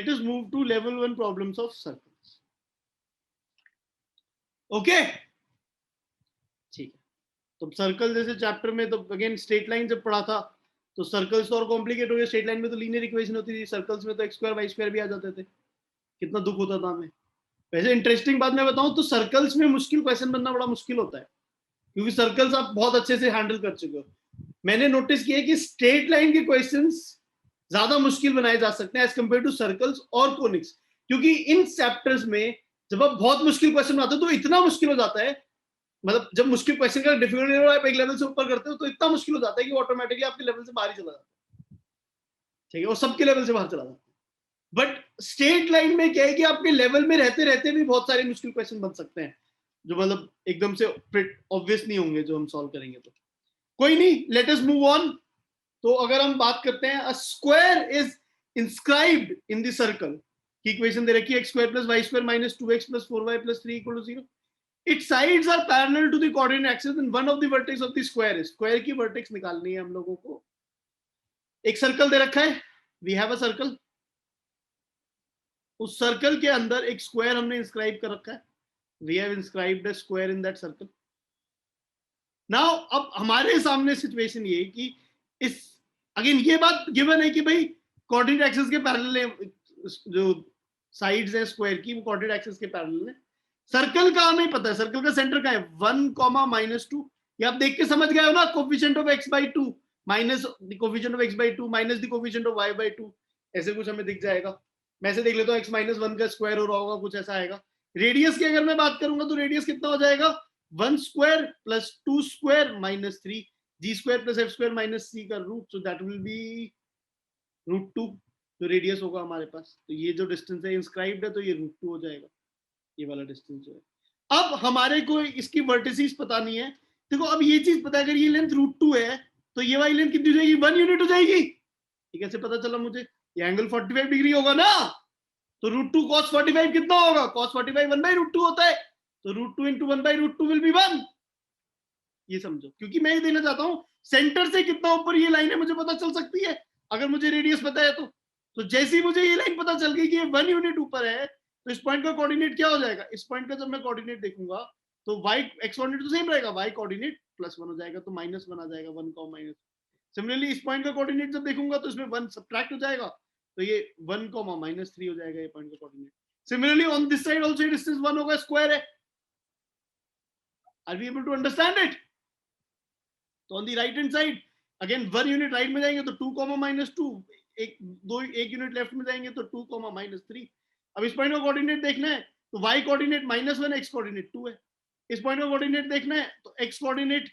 Let us move to level 1 problems of circles. Okay ठीक है, तो सर्कल जैसे चैप्टर में तो अगेन स्ट्रेट लाइन जब पढ़ा था तो सर्कल्स तो और कॉम्प्लिकेट हो गए, स्ट्रेट लाइन में तो लीनियर इक्वेशन होती थी, सर्कल्स में तो एक्स स्क्वायर वाई स्क्वायर भी आ जाते थे, कितना दुख होता था हमें। वैसे इंटरेस्टिंग बात मैं बताऊं तो सर्कल्स में मुश्किल क्वेश्चन बनना बड़ा मुश्किल होता है, क्योंकि सर्कल्स आप बहुत अच्छे से हैंडल कर चुके हो। मैंने नोटिस किया कि स्ट्रेट लाइन के क्वेश्चंस ज्यादा मुश्किल बनाए जा सकते हैं एज कंपेयर टू सर्कल्स और कोनिक्स, क्योंकि इन चैप्टर्स में जब आप बहुत मुश्किल क्वेश्चन बनाते हो तो इतना मुश्किल हो जाता है, मतलब जब मुश्किल क्वेश्चन का डिफिकल्टी लेवल आप एक लेवल से ऊपर करते हो तो इतना मुश्किल हो जाता है कि ऑटोमेटिकली आपके लेवल से बाहर ही चला जाता है, ठीक है, और सबके लेवल से बाहर चला जाता है। बट स्ट्रेट लाइन में क्या है कि आपके लेवल में रहते रहते भी बहुत सारे मुश्किल क्वेश्चन बन सकते हैं, जो मतलब एकदम से ऑब्वियस नहीं होंगे जो हम सॉल्व करेंगे। तो कोई नहीं, लेट अस मूव ऑन। तो अगर हम बात करते हैं, a square is inscribed in the circle की इक्वेशन दे रखी है, X square plus Y square minus 2x plus 4y plus 3 equal to 0। its sides are parallel to the coordinate axis and one of the vertex of the square is, square की vertex निकालनी है हम लोगों को। एक circle दे रखा है, वी हैव अ सर्कल, उस सर्कल के अंदर एक स्क्वायर हमने इंस्क्राइब कर रखा है, we have inscribed a square in that circle. Now अब हमारे सामने सिचुएशन ये है कि इस अगेन ये बात गिवन है कि भाई कोऑर्डिनेट एक्सिस के पैरेलल है, जो साइड्स है स्क्वायर की वो कोऑर्डिनेट एक्सिस के पैरेलल है। सर्कल का हमें पता है, सर्कल का सेंटर का है 1, -2। ये आप देख के समझ गए हो ना, coefficient of x/2 minus the coefficient of x/2 minus the coefficient of y/2, ऐसे कुछ हमें दिख जाएगा। मैं ऐसे देख लेता हूँ x-1 का स्क्वायर हो रहा होगा, कुछ ऐसा आएगा। रेडियस की अगर मैं बात करूंगा तो रेडियस कितना हो जाएगा, 1 square plus 2 square minus 3 G square plus F square minus C का root, so that will be √2 जो रेडियस होगा हमारे पास। तो ये जो डिस्टेंस है इंस्क्राइब्ड है तो ये √2 हो जाएगा, ये वाला डिस्टेंस जो है। अब हमारे को इसकी वर्टिसेस पता नहीं है। देखो अब ये चीज पता है, अगर ये लेंथ √2 है तो ये वाली लेंथ कितनी हो जाएगी, 1 यूनिट हो जाएगी। ये कैसे पता चला मुझे, ये एंगल 45 डिग्री होगा ना, तो √2 cos 45 कितना होगा, cos 45 1/√2 होता है, तो √2 into 1/√2 विल बी 1। ये समझो, क्योंकि मैं ये देना चाहता हूं सेंटर से कितना ऊपर ये लाइन है मुझे पता चल सकती है अगर मुझे रेडियस पता है तो जैसे ही मुझे ये लाइन पता चल गई कि ये 1 यूनिट ऊपर है तो इस पॉइंट का कोऑर्डिनेट क्या हो जाएगा, इस पॉइंट का जब मैं कोऑर्डिनेट देखूंगा तो y x कोऑर्डिनेट तो सेम रहेगा, y कोऑर्डिनेट +1 हो जाएगा, तो -1 आ जाएगा, 1 का माइनस। सिमिलरली इस पॉइंट का कोऑर्डिनेट जब देखूंगा तो इसमें 1 सब्ट्रैक्ट हो जाएगा, तो ये 1, -3 हो जाएगा ये पॉइंट का coordinate. Similarly on this side also distance 1 होगा, स्क्वायर है। Are we able to understand it? तो on the right hand side again 1 unit right में जाएंगे तो 2, -2, एक यूनिट लेफ्ट में जाएंगे तो 2, -3। अब इस पॉइंट का कोऑर्डिनेट देखना है तो y कोऑर्डिनेट -1, x कोऑर्डिनेट 2 है। इस पॉइंट का कोऑर्डिनेट देखना है तो x कोऑर्डिनेट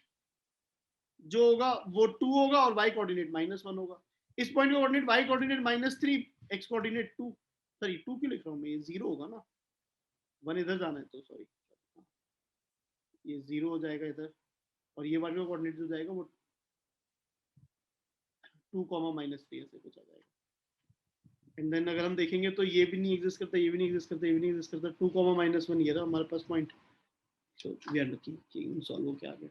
जो होगा वो 2 होगा और y कोऑर्डिनेट -1 होगा। इस पॉइंट का coordinate y coordinate -3, x coordinate 2, sorry 2 क्यों लिख रहा हूं मैं, ये 0 होगा ना, 1 इधर जाना है तो सॉरी, ये 0 हो जाएगा इधर, और ये वाला कोऑर्डिनेट जो जाएगा वो 2, -3 ऐसे कुछ आ जाएगा। एंड देन अगर हम देखेंगे तो ये भी नहीं एग्जिस्ट करता, ये भी नहीं एग्जिस्ट करता, ये भी नहीं एग्जिस्ट करता, 2, -1 ये रहा हमारे पास point. So we are lucky कि सॉल्व हो क्या आ गया।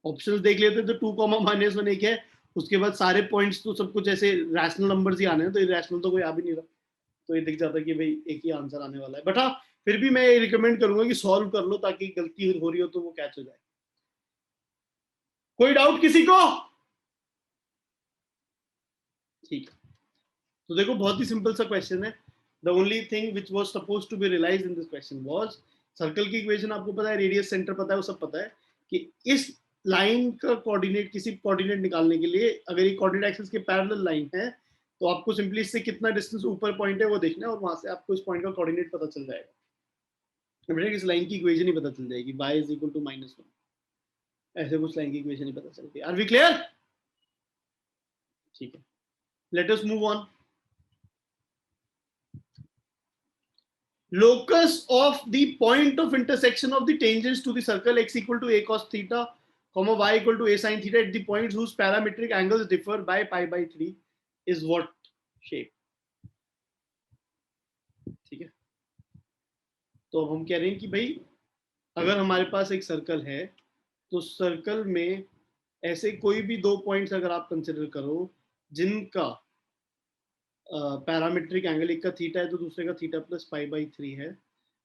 ऑप्शंस देख लेते तो 2, -1 एक है, उसके बाद सारे पॉइंट्स तो सब कुछ ऐसे रैशनल नंबर्स ही आने हैं, तो इरेशनल तो कोई आ भी नहीं रहा, तो ये दिख जाता है कि भाई एक ही आंसर आने वाला है। बट हाँ फिर भी मैं रिकमेंड करूंगा कि सॉल्व कर लो ताकि गलती हो रही हो तो वो कैच हो जाए। कोई डाउट किसी को? ठीक है, तो देखो बहुत ही सिंपल सा क्वेश्चन है। The only thing which was supposed to be realised in this question was, circle की इक्वेशन आपको पता है, रेडियस सेंटर पता है, वो सब पता है कि इस लाइन का कोऑर्डिनेट, किसी कोऑर्डिनेट निकालने के लिए अगर ये कोऑर्डिनेट एक्सिस के पैरेलल लाइन है तो आपको सिंपली इससे कितना डिस्टेंस ऊपर पॉइंट है वो देखना है और वहां से आपको इस पॉइंट का कोऑर्डिनेट पता चल जाएगा। इस लाइन की इक्वेशन ही पता चल जाएगी, y = -1, ऐसे कुछ लाइन की इक्वेशन ही पता चलती है। Are we clear? ठीक है, let us move on. Locus of the point of intersection of the tangents to the circle x = a cos theta, y = a sin theta at the points whose parametric angles differ by π/3 is what shape? ठीक है, तो हम कह रहे हैं कि भाई अगर हमारे पास एक सर्कल है तो सर्कल में ऐसे कोई भी दो पॉइंट्स अगर आप कंसिडर करो जिनका पैरामेट्रिक एंगल, एक का थीटा है तो दूसरे का थीटा प्लस पाई बाई 3 है।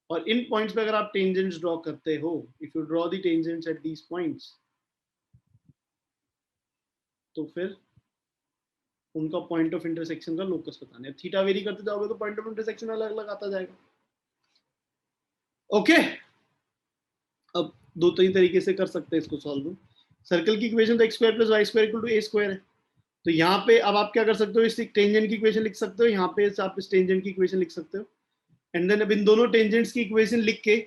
और इन पॉइंट्स पे अगर आप टेंजेंट्स ड्रॉ करते हो, if you draw the tangents at these points, तो फिर उनका पॉइंट ऑफ इंटरसेक्शन का लोकस बताना है। थीटा वेरी करते जाओगे तो पॉइंट ऑफ इंटरसेक्शन अलग अलग आता जाएगा। ओके, अब दो तीन तरीके से कर सकते हैं इसको सॉल्व। सर्कल की इक्वेशन तो X square plus Y square equal to A square है, तो यहाँ पे अब आप क्या कर सकते हो, इस टेंजेंट की इक्वेशन लिख सकते हो, यहाँ पे आप इस टेंजेंट की इक्वेशन लिख सकते हो, एंड देन अब इन दोनों टेंजेंट्स की इक्वेशन लिख के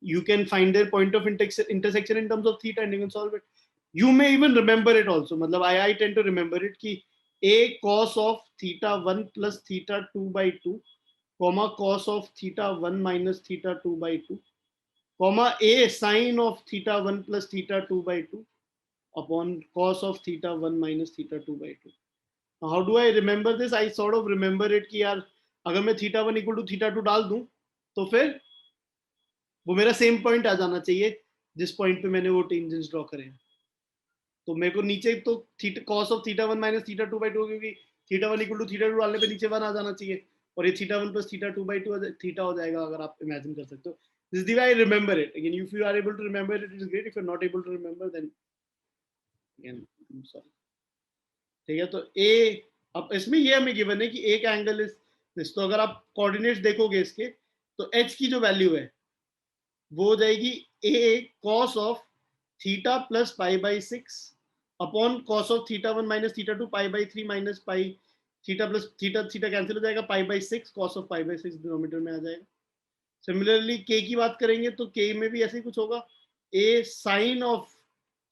you can find their point of intersection in terms of theta and you can solve it. You may even remember it also. मतलब I tend to remember it कि a cos of theta 1 plus theta 2 by 2 comma cos of theta 1 minus theta 2 by 2 comma a sin of theta 1 plus theta 2 by 2 upon cos of theta 1 minus theta 2 by 2. Now, how do I remember this? I sort of remember it कि यार अगर मैं theta 1 equal to theta 2 डाल दूं तो फिर वो मेरा सेम पॉइंट आ जाना चाहिए जिस पॉइंट पे मैंने वो टेंजेंट्स ड्रॉ करे हैं। तो मेरे को नीचे तो theta cos of theta 1 minus theta 2 by 2, क्योंकि थीटा 1 इक्वल टू थीटा 2 डालने पे नीचे 1 आ जाना चाहिए, और ये theta 1 plus theta 2 by 2 theta हो जाएगा, अगर आप इमेजिन कर सकते हो। This the way I remember it. Again if you are able to remember it, it is great. If you are not able to remember then again sorry. ठीक है, तो ए, अब इसमें ये हमें गिवन है कि एक एंगल इज दिस, तो अगर आप कोऑर्डिनेट्स देखोगे इसके, तो एच की जो वैल्यू है वो हो जाएगी A cos of theta plus pi by 6 upon cos of theta 1 minus theta 2 pi by 3 minus pi theta plus theta theta cancel हो जाएगा, pi by 6 cos of pi by 6 denominator में आ जाएगा। सिमिलरली के की बात करेंगे तो के में भी ऐसे ही कुछ होगा, A sine of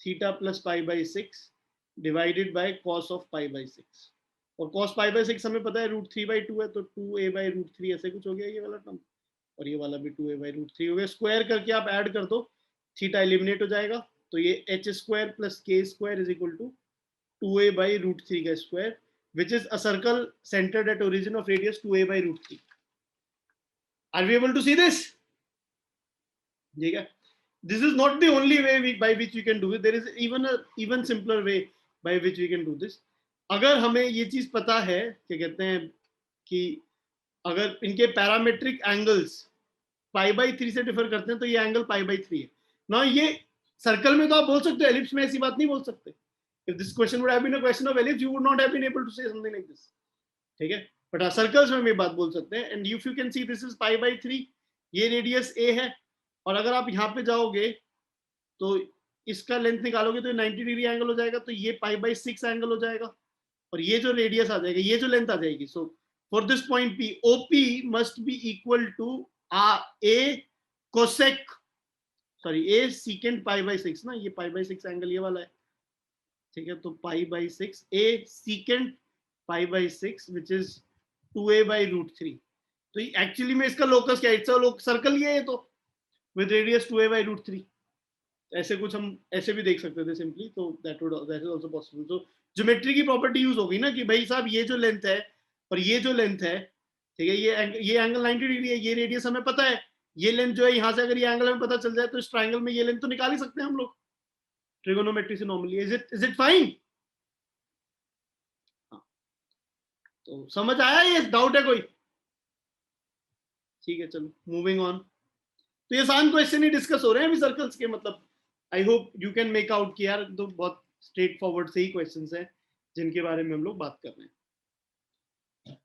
theta plus pi by 6 divided by cos of pi by 6, और कॉस पाई बाई 6 हमें पता है रूट 3 बाई 2 है, तो 2a बाई रूट 3 ऐसे कुछ हो गया ये वाला टर्म, और ये वाला भी 2a बाई रूट 3 हो गया। स्क्वायर करके आप ऐड कर दो, थीटा एलिमिनेट हो जाएगा, तो ये h square plus k square is equal to 2a by root 3 का square, which is a circle centered at origin of radius 2a by root 3. Are we able to see this? ठीक है, this is not the only way by which we can do it. There is even simpler way by which we can do this. अगर हमें ये चीज पता है, क्या कहते हैं कि अगर इनके पैरामेट्रिक एंगल्स पाई बाई 3 से डिफर करते हैं, तो ये एंगल पाई बाई 3 है ना। ये सर्कल में तो आप बोल सकते हो, एलिप्स में ऐसी बात नहीं बोल सकते। If this question would have been a question of ellipse, you would not have been able to say something like this. ठीक है, बट सर्कल्स में भी बात बोल सकते हैं। And if you can see this is pi by 3, ये radius ए है, और अगर आप यहाँ पे जाओगे तो इसका लेंथ निकालोगे तो 90 डिग्री एंगल हो जाएगा, तो ये पाई बाई 6 एंगल हो जाएगा, और ये जो रेडियस आ जाएगा, ये जो लेंथ आ जाएगी, so for this point P OP must be equal to a cosec, sorry a secant pi by 6 ना, ये पाई बाई 6 एंगल ये वाला है। ठीक है, तो pi by 6 a secant pi by 6 which is 2a by root 3। तो एक्चुअली में इसका लोकस क्या है, सर्कल ये है, तो with radius 2a by root 3, ऐसे कुछ हम ऐसे भी देख सकते थे सिंपली, तो दैट इज आल्सो पॉसिबल। तो ज्योमेट्री की प्रॉपर्टी यूज होगी ना कि भाई साहब ये जो लेंथ है और ये जो लेंथ है, ठीक है, ये एंगल 90 डिग्री है, ये रेडियस हमें पता है, ये लेंथ जो है यहाँ से अगर ये एंगल हमें पता चल जाए तो इस ट्राइंगल में ये लेंथ तो निकाल ही सकते हैं हम लोग ट्रिगोनोमेट्री से नॉर्मली। Is it fine? तो समझ आया, ये डाउट है कोई? ठीक है, चलो मूविंग ऑन। तो ये आसान क्वेश्चन ही डिस्कस हो रहे हैं अभी सर्कल्स के, मतलब I hope you can make out कि यार तो बहुत स्ट्रेट फॉरवर्ड से ही क्वेश्चंस हैं जिनके बारे में हम लोग बात कर रहे हैं।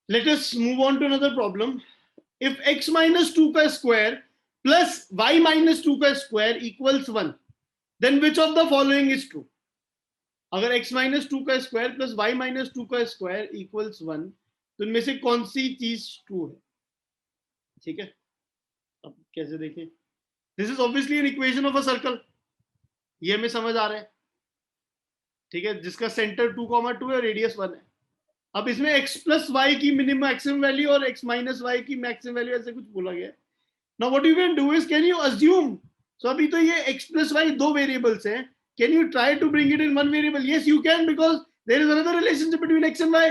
Let us move on to another problem. If x minus 2 का स्क्वायर प्लस y minus 2 का square equals 1, then which of the following is true? अगर x minus 2 का स्क्वायर प्लस y minus 2 का स्क्वायर इक्वल्स 1, तो इनमें से कौन सी चीज ट्रू है? ठीक है, अब कैसे देखें? This is obviously an equation of a circle, ये हमें समझ आ रहा है, ठीक है, जिसका सेंटर 2,2 है, रेडियस 1 है। अब इसमें x प्लस वाई की मिनिमम मैक्सिमम वैल्यू और x माइनस वाई की मैक्सिमम वैल्यू ऐसे कुछ बोला गया है। Now what you can do is, can you assume, so अभी तो ये x प्लस वाई दो वेरिएबल्स हैं, can you try to bring it in one variable? Yes you can, because there is another relationship between x and y,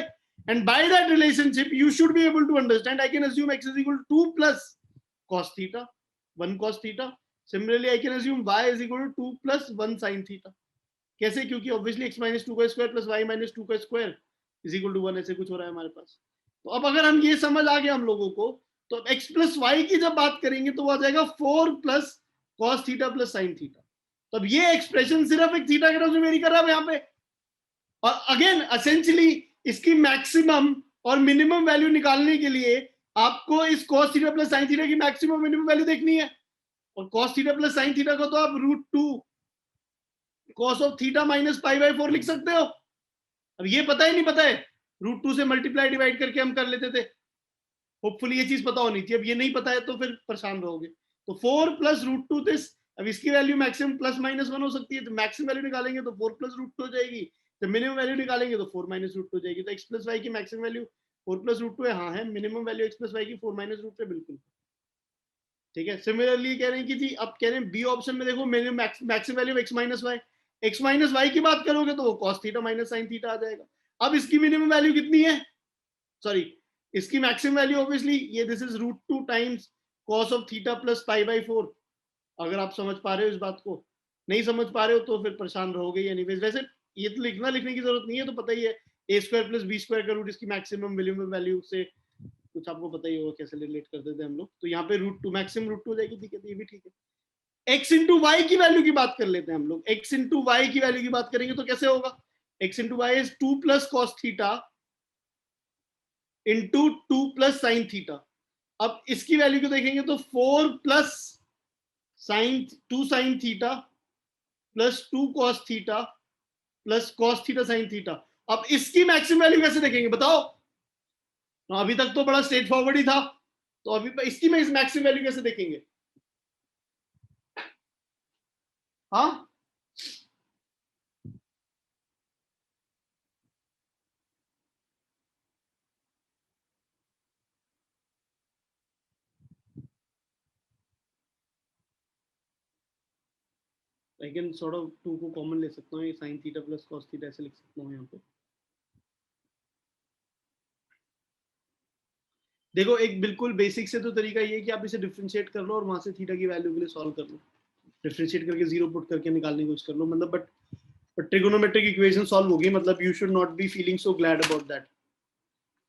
and by that relationship you should be able to understand. I can assume x is equal to 2 plus cos theta, 1 cos theta. Similarly I can assume y is equal to 2 plus 1 sin theta. कैसे? क्योंकि obviously x minus 2 का square plus y minus 2 का square is equal to 1 ऐसे कुछ हो रहा है हमारे पास। तो अब अगर हम ये समझ आ गया हम लोगों को, तो अब x प्लस वाई की जब बात करेंगे तो वो आ जाएगा 4 plus cos theta plus sine theta. तो अब ये एक्सप्रेशन सिर्फ एक थीटा के टर्म्स में वेरी कर रहा है यहाँ पे, और अगेन एसेंशियली इसकी मैक्सिमम और मिनिमम वैल्यू निकालने के लिए आपको इस cos theta plus sine theta की मैक्सिमम मिनिमम वैल्यू देखनी है, और cos theta plus sine theta को तो आप √2 cos of theta minus pi by 4 लिख सकते हो। अब ये पता ही नहीं पता है, √2 से मल्टीप्लाई डिवाइड करके हम कर लेते थे, होपफुली ये चीज पता होनी चाहिए। अब ये नहीं पता है तो फिर परेशान रहोगे। तो 4 प्लस √2 दिस, अब इसकी वैल्यू मैक्सिमम प्लस माइनस 1 हो सकती है, तो मैक्सिमम वैल्यू निकालेंगे तो 4 प्लस √2 हो जाएगी, तो मिनिमम वैल्यू निकालेंगे तो 4 माइनस √2 हो जाएगी। तो x प्लस वाई की मैक्सिमम वैल्यू 4 प्लस √2 है, हाँ है। Minimum value x plus Y की 4 माइनस √2 है, बिल्कुल ठीक है। सिमिलरली कह रहे हैं कि जी अब कह रहे हैं बी ऑप्शन में देखो maximum value x minus Y, x minus Y की बात करोगे तो वो cos theta minus sine theta आ जाएगा। अब इसकी मिनिमम वैल्यू कितनी है, सॉरी इसकी मैक्सिमम वैल्यू ऑब्वियसली ये this is √2 times cos of theta plus pi by 4। अगर आप समझ पा रहे हो इस बात को, नहीं समझ पा रहे हो तो फिर परेशान रहोगे। एनीवेज वैसे ये तो लिखने की जरूरत नहीं है, तो पता ही है ए स्क्वायर प्लस बी स्क्वायर का रूट इसकी मैक्सिमम मिनिमम वैल्यू से कुछ आपको पता ही होगा कैसे रिलेट करते थे हम लोग। तो यहाँ पे √2 मैक्सिमम √2 हो जाएगी, ठीक है, तो ये भी ठीक है। x इंटू वाई की वैल्यू की बात कर लेते हैं हम लोग। x इंटू वाई की वैल्यू की बात करेंगे तो कैसे होगा, x into y is 2 plus cos theta into 2 plus sine theta. अब इसकी वैल्यू को देखेंगे तो 4 plus sine 2 sine theta plus 2 cos theta plus cos theta sine theta. अब इसकी मैक्सिमम वैल्यू कैसे देखेंगे बताओ, तो अभी तक तो बड़ा स्ट्रेट फॉरवर्ड ही था, तो अभी इसकी मैक्सिमम वैल्यू कैसे देखेंगे। हाँ लेकिन सॉर्ट ऑफ 2 को कॉमन ले सकता हूँ, ये sign theta plus cos theta ऐसे लिख सकता हूँ यहाँ पे। देखो एक बिल्कुल बेसिक से तो तरीका ये है कि आप इसे डिफरेंशिएट कर लो और वहां से थीटा की वैल्यू के लिए सॉल्व कर लो, डिफरेंशिएट करके जीरो पुट करके निकालने की कोशिश कर लो, मतलब बट ट्रिगोनोमेट्रिक इक्वेशन सॉल्व होगी, मतलब you should not be feeling so glad about that.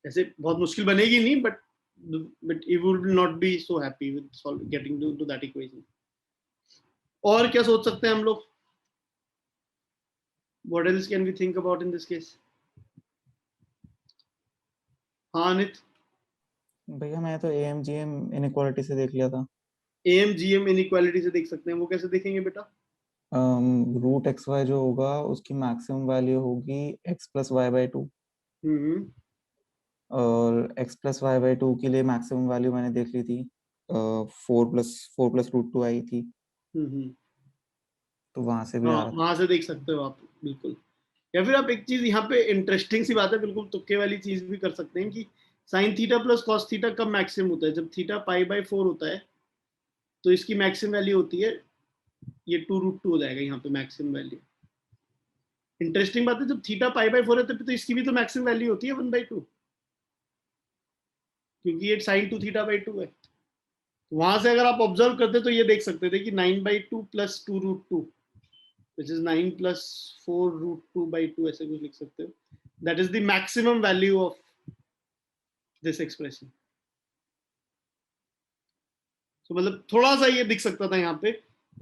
ऐसे बहुत मुश्किल बनेगी नहीं, but you will not be so happy with getting to that equation. और क्या सोच सकते हैं हम लोग, what else can we think about in this case. हाँ अनित। भैया मैं तो AMGM इनइक्वालिटी से देख लिया था। AMGM इनइक्वालिटी से देख सकते हैं, वो कैसे देखेंगे बेटा। रूट एक्स वाई जो होगा उसकी मैक्सिमम वैल्यू होगी x प्लस वाई बाई 2, हम्म और x प्लस वाई बाई 2 के लिए मैक्सिमम वैल्यू मैंने देख ली थी, 4 प्लस √2 आई थी, हम्म। तो वहां से भी हाँ आ रहा था। वहां से देख सकते हो आप, बिल्कुल। या फिर आप एक चीज यहाँ पे इंटरेस्टिंग सी बात है, बिल्कुल तुक्के वाली चीज भी कर सकते हैं कि sign theta plus cos theta कब मैक्सिमम होता है, जब थीटा पाई बाई 4 होता है, तो इसकी मैक्सिमम वैल्यू होती है ये 2√2 हो जाएगा यहाँ पे मैक्सिमम वैल्यू। इंटरेस्टिंग बात है, जब थीटा पाई बाई 4 है तो इसकी भी तो मैक्सिमम वैल्यू होती है 1/2, क्योंकि ये साइन 2 थीटा बाई 2 है। तो वहां से अगर आप ऑब्जर्व करते तो ये देख सकते थे कि 9/2 प्लस 2√2 विच इज 9 प्लस 4√2/2 ऐसे कुछ लिख सकते हो, that is the maximum value of this expression. तो मतलब थोड़ा सा ये दिख सकता था यहाँ पे,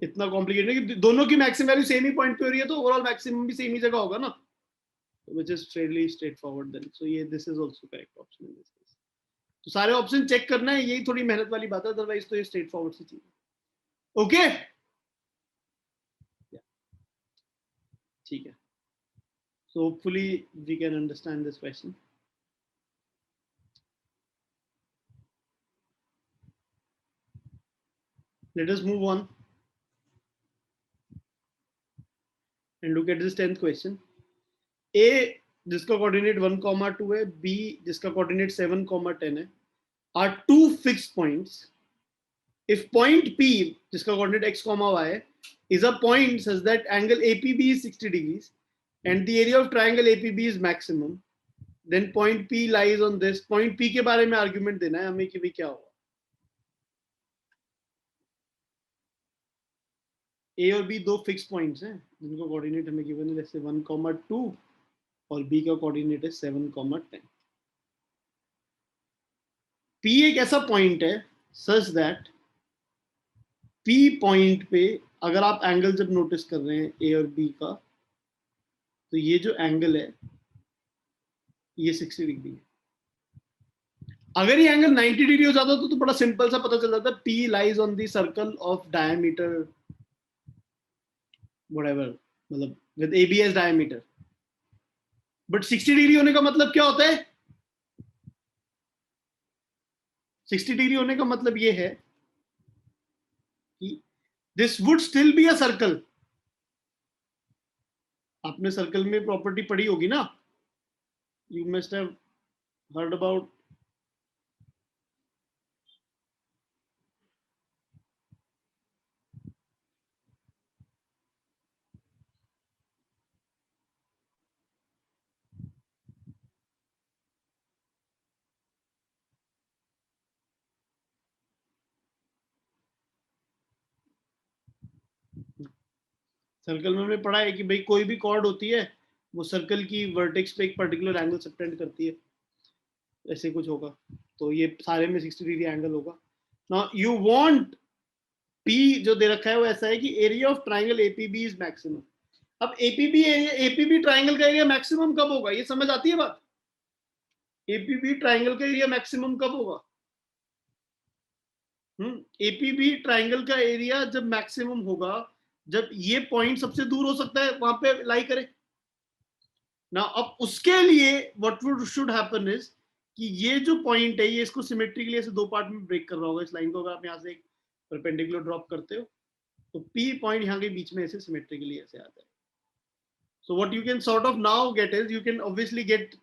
इतना कॉम्प्लिकेटेड है कि दोनों की मैक्सिमम वैल्यू सेम ही पॉइंट पे हो रही है, तो ओवरऑल मैक्सिमम भी सेम ही जगह होगा ना, which is fairly straightforward then. So ये this is also correct option in this case. तो सारे ऑप्शन चेक करना है, यही थोड़ी मेहनत वाली बात है, अदरवाइज तो ये स्ट्रेट फॉरवर्ड सी चीज है। ओके ठीक है, so hopefully we can understand this question. Let us move on and look at this 10th question. A जिसका कोऑर्डिनेट 1,2 है, B जिसका कोऑर्डिनेट 7,10 है, are two fixed points. If point P जिसका coordinate x, y is a point such that angle APB is 60 degrees and the area of triangle APB is maximum, then point P lies on this point P के बारे में argument देना है हमें कि भी क्या होगा। A और B दो फिक्स पॉइंट्स हैं जिनको कोऑर्डिनेट हमें गिवन है, जैसे 1,2 और बी का कोऑर्डिनेट है 7,10. पी एक ऐसा पॉइंट है सच दैट पी पॉइंट पे अगर आप एंगल जब नोटिस कर रहे हैं ए और बी का, तो ये जो एंगल है ये 60 डिग्री है. अगर ये एंगल 90 डिग्री हो जाता तो बड़ा सिंपल सा पता चल जाता, P lies on the circle of diameter whatever, मतलब with A B as diameter. But 60 degree होने का मतलब क्या होता है? 60 डिग्री होने का मतलब ये है कि this would still be a circle. आपने सर्कल में प्रॉपर्टी पढ़ी होगी ना, you must have heard about circle में हमने पढ़ा है कि भाई कोई भी कॉर्ड होती है वो सर्कल की वर्टेक्स पे एक पर्टिकुलर एंगल सबटेंड करती है, ऐसे कुछ होगा. तो ये सारे में 60 डिग्री एंगल होगा. नाउ यू वांट पी जो दे रखा है वो ऐसा है कि area of triangle APB is maximum. अब एपीबी ट्राइंगल का एरिया मैक्सिमम कब होगा, ये समझ आती है बात? एपीबी ट्राइंगल का एरिया मैक्सिमम कब होगा? एपीबी ट्राइंगल का एरिया जब मैक्सिमम होगा जब ये पॉइंट सबसे दूर हो सकता है वहां पे लाई करे ना. अब उसके लिए what would should happen is कि ये जो पॉइंट है ये इसको सिमेट्रिकली ऐसे दो पार्ट में ब्रेक कर रहा होगा. इस लाइन को अगर आप यहाँ से एक परपेंडिकुलर ड्रॉप करते हो तो पी पॉइंट यहाँ के बीच में ऐसे सिमेट्रिकली ऐसे आता है. So what you can sort of now get is, you can obviously get,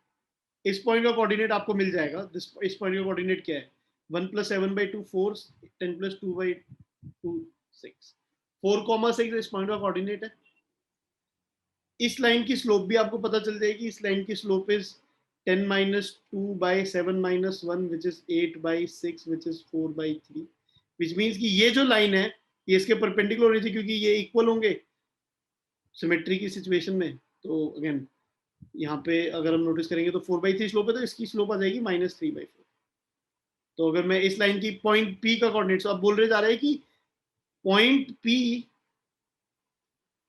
इस पॉइंट का कोऑर्डिनेट आपको मिल जाएगा. इस पॉइंट का कोऑर्डिनेट क्या है? 1 + 7/2 4, 10 + 2/2 6. 4,6 इस पॉइंट का कोऑर्डिनेट है. इस लाइन की स्लोप भी आपको पता चल जाएगी. इस लाइन की slope is 10 - 2/7 - 1 which is 8/6 which is 4/3, which means कि ये जो लाइन है ये इसके परपेंडिकुलर होनी चाहिए क्योंकि ये इक्वल होंगे सिमेट्री की सिचुएशन में. तो अगेन यहाँ पे अगर हम नोटिस करेंगे तो 4/3 स्लोप है तो इसकी स्लोप आ जाएगी -3/4. तो अगर मैं इस लाइन की पॉइंट पी का कोऑर्डिनेट, आप बोल रहे जा रहे हैं कि पॉइंट पी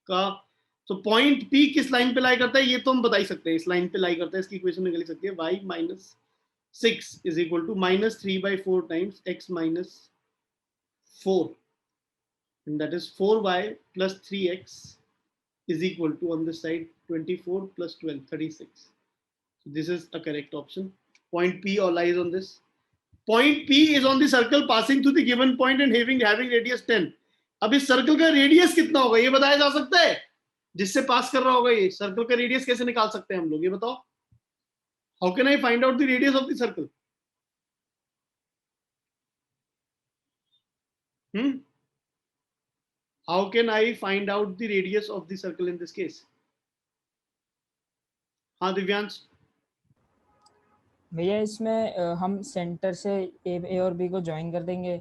का, तो पॉइंट पी किस लाइन पे लाई करता है ये तो हम बता ही सकते हैं. इस लाइन पे लाई करता है, इसकी इक्वेशन निकल सकती है y - 6 is equal to -3/4 times x - 4, and that is 4y plus 3x is equal to on this side 24 plus 12 36. So this is a correct option. Point P or lies on this. Point P is on the circle passing through the given point and having radius 10. अब इस circle का radius कितना होगा ये बताया जा सकता है? जिससे पास कर रहा होगा ये सर्कल का रेडियस कैसे निकाल सकते हैं हम लोग, ये बताओ. How can I find out the radius of the circle? How can I find out the radius of the circle in this case? हाँ दिव्यांश. भैया इसमें हम सेंटर से ए और बी को ज्वाइन कर देंगे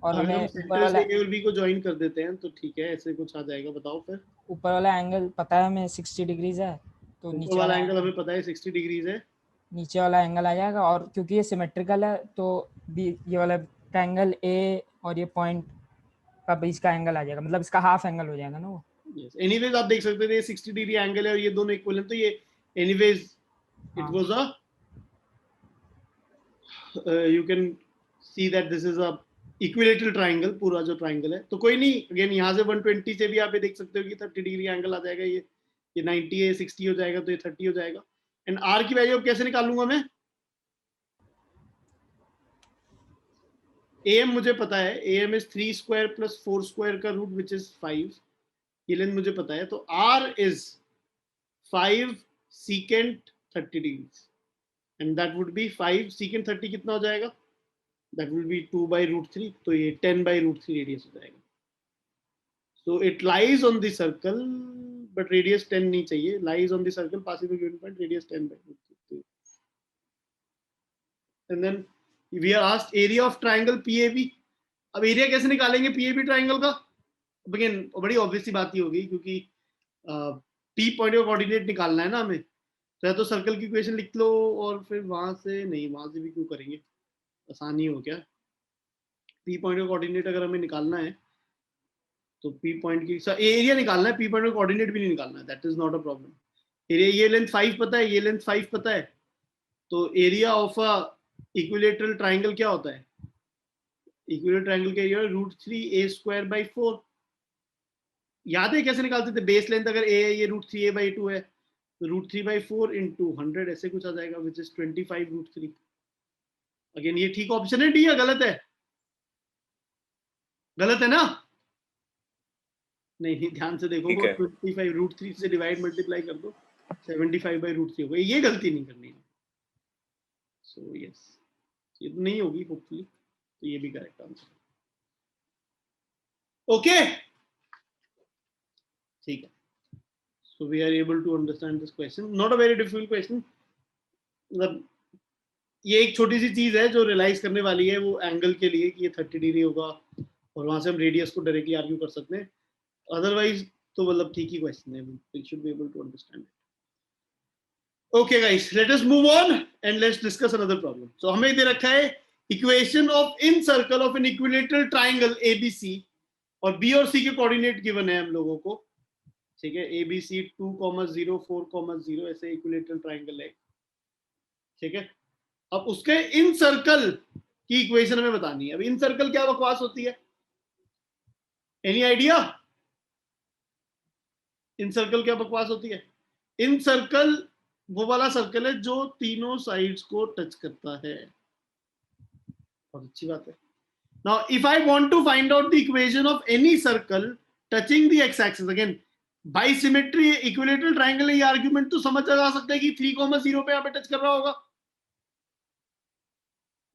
और अगर हम हमें सेंटर से ए और बी को ज्वाइन कर देते हैं तो ठीक है, ऐसे कुछ आ जाएगा. बताओ फिर. ऊपर वाला एंगल पता है हमें 60 डिग्रीज है, तो ऊपर वाला एंगल हमें पता है 60 डिग्रीज है. नीचे वाला एंगल आ जाएगा और क्योंकि ये सिमेट्रिकल है तो ये वाला ट्रायंगल ए और ये पॉइंट का बीच का एंगल आ जाएगा, मतलब इसका हाफ एंगल हो जाएगा ना वो. यस, एनीवेज आप देख सकते थे ये 60 डिग्री एंगल है और ये दोनों इक्वल हैं, तो ये anyways it was a you can see that this is a equilateral triangle. पूरा जो ट्राइंगल है तो कोई नहीं, अगेन यहाँ से 120 से भी आप ये देख सकते हो कि 30 डिग्री एंगल आ जाएगा. ये 90 है, 60 हो जाएगा तो ये 30 हो जाएगा. एंड आर की वैल्यू अब कैसे निकालूंगा मैं? एम मुझे पता है, m is 3 square plus 4 square का रूट विच इज 5. ये लेंथ मुझे पता है, तो r is 5 secant 30 degree and that would be 5 secant 30 कितना हो जाएगा? That will be 2/√3. तो ये 10/√3 रेडियस हो जाएगा. So it lies on the circle, but radius 10 नहीं चाहिए. Lies on the circle passing through given point, radius 10/√3. And then we are asked area of triangle PAB. अब एरिया कैसे निकालेंगे PAB triangle का? अगेन बड़ी obvious सी बात ही होगी क्योंकि P पॉइंट का कोऑर्डिनेट निकालना है ना हमें. तो या तो सर्कल की इक्वेशन लिख लो और फिर वहां से नहीं, वहां से भी क्यों करेंगे, आसानी हो क्या। पी पॉइंट का कोऑर्डिनेट अगर हमें निकालना है तो पी पॉइंट की एरिया निकालना है, पी पॉइंट का कोऑर्डिनेट भी नहीं निकालना है, that is not a problem. Area, ये लेंथ 5 पता है, ये लेंथ 5 पता है, तो area of a equilateral triangle क्या होता है, इक्विलेटरल ट्राइंगल का एरिया √3a²/4। याद है कैसे निकालते थे, बेस लेंथ अगर a है, ये √3a/2 है, तो √3/4 × 100 ऐसे कुछ आ जाएगा, विच इज 25√3। अगेन ये ठीक ऑप्शन है डी या गलत है, गलत है ना, नहीं ध्यान से देखो, वो 25 √3 से डिवाइड मल्टीप्लाई कर दो, 75/√3 होगा, ये गलती नहीं करनी है। सो यस, ये तो नहीं होगी होपफुली, तो ये भी करेक्ट आंसर। ओके ठीक है, so we are able to understand this question, not a very difficult question. मतलब ये एक छोटी सी चीज है जो रियलाइज करने वाली है वो एंगल के लिए कि ये 30 डिग्री होगा, और वहां से हम रेडियस को डायरेक्टली आर्ग्यू कर सकते हैं, अदरवाइज तो मतलब ठीक ही क्वेश्चन है, we should be able to understand. Okay guys, let us move on and let's discuss another problem. So हमें दे रखा है equation of in circle of an equilateral triangle ABC, और B और C के कोऑर्डिनेट गिवन है हम लोगों को, ठीक है, ABC 2,0 4,0 ऐसे इक्विलेटरल ट्राइंगल है, ठीक है। अब उसके इन सर्कल की इक्वेशन हमें बतानी है। अब इन सर्कल क्या बकवास होती है, एनी आइडिया, इन सर्कल क्या बकवास होती है। इन सर्कल वो वाला सर्कल है जो तीनों साइड्स को टच करता है, बहुत अच्छी बात है। Now if I want to find out the equation of any circle touching the x-axis, again by symmetry equilateral triangle है, ये आर्ग्यूमेंट तो समझ लगा सकते हैं कि 3,0 पे यहाँ पे टच कर रहा होगा,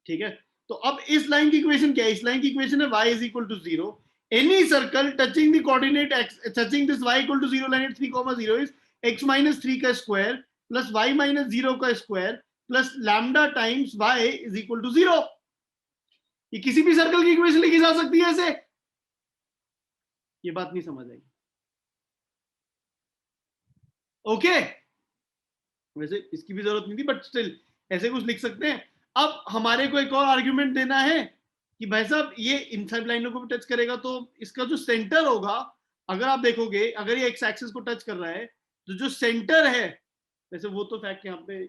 ठीक है। तो अब इस लाइन की इक्वेशन क्या है, इस लाइन की इक्वेशन है y = 0, any circle touching the coordinate x, touching this y = 0 line at 3,0 is x - 3 का स्क्वायर प्लस y - 0 का square plus lambda times y = 0। ये किसी भी सर्कल की इक्वेशन लिखी जा सकती है ऐसे, ये बात नहीं समझ आई। ओके वैसे इसकी भी जरूरत नहीं थी, बट स्टिल ऐसे कुछ लिख सकते हैं। अब हमारे को एक और आर्ग्यूमेंट देना है कि भाई साहब ये इन सब लाइनों को भी टच करेगा, तो इसका जो सेंटर होगा, अगर आप देखोगे अगर ये एक्स एक्सिस को टच कर रहा है तो जो सेंटर है, वैसे वो तो फैक्ट यहाँ पे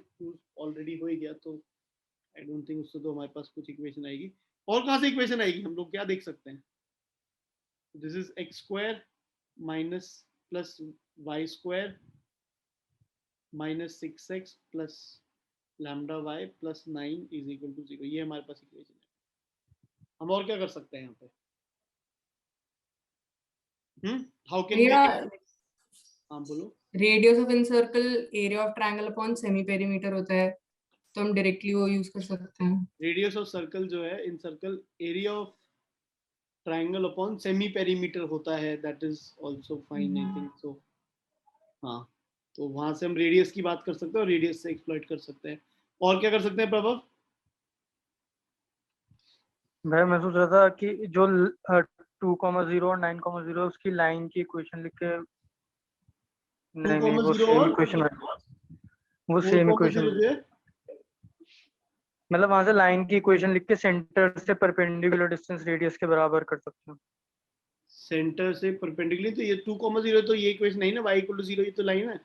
ऑलरेडी हो ही गया, तो आई डोंट थिंक उससे तो हमारे पास कुछ इक्वेशन आएगी। और कहां से इक्वेशन आएगी, हम लोग क्या देख सकते हैं, this is x² minus plus y² minus 6x plus lambda y plus 9 = 0, ये हमारे पास इक्वेशन है। हम और क्या कर सकते हैं यहाँ पे, हाउ कैन वी, हाँ बोलो। Radius of encircle area of triangle upon semi perimeter होता है, तो हम डायरेक्टली वो यूज कर सकते हैं। रेडियस ऑफ सर्कल जो है incircle area of triangle upon semi perimeter होता है, that is also fine, I think so. हाँ तो वहां से हम रेडियस की बात कर सकते हैं और रेडियस से एक्सप्लॉइट कर सकते हैं। और क्या कर सकते हैं प्रभव? भाई मैं सोच रहा था कि जो 2,0 और 9,0 उसकी लाइन की इक्वेशन लिख के, नहीं वो सेम इक्वेशन है, वो सेम इक्वेशन, मतलब वहां से लाइन की इक्वेशन लिख के सेंटर से परपेंडिकुलर डिस्टेंस रेडियस के बराबर कर सकते हैं। सेंटर से परपेंडिकुलर, तो ये 2,0 तो ये इक्वेशन नहीं ना, y = 0, ये तो लाइन है।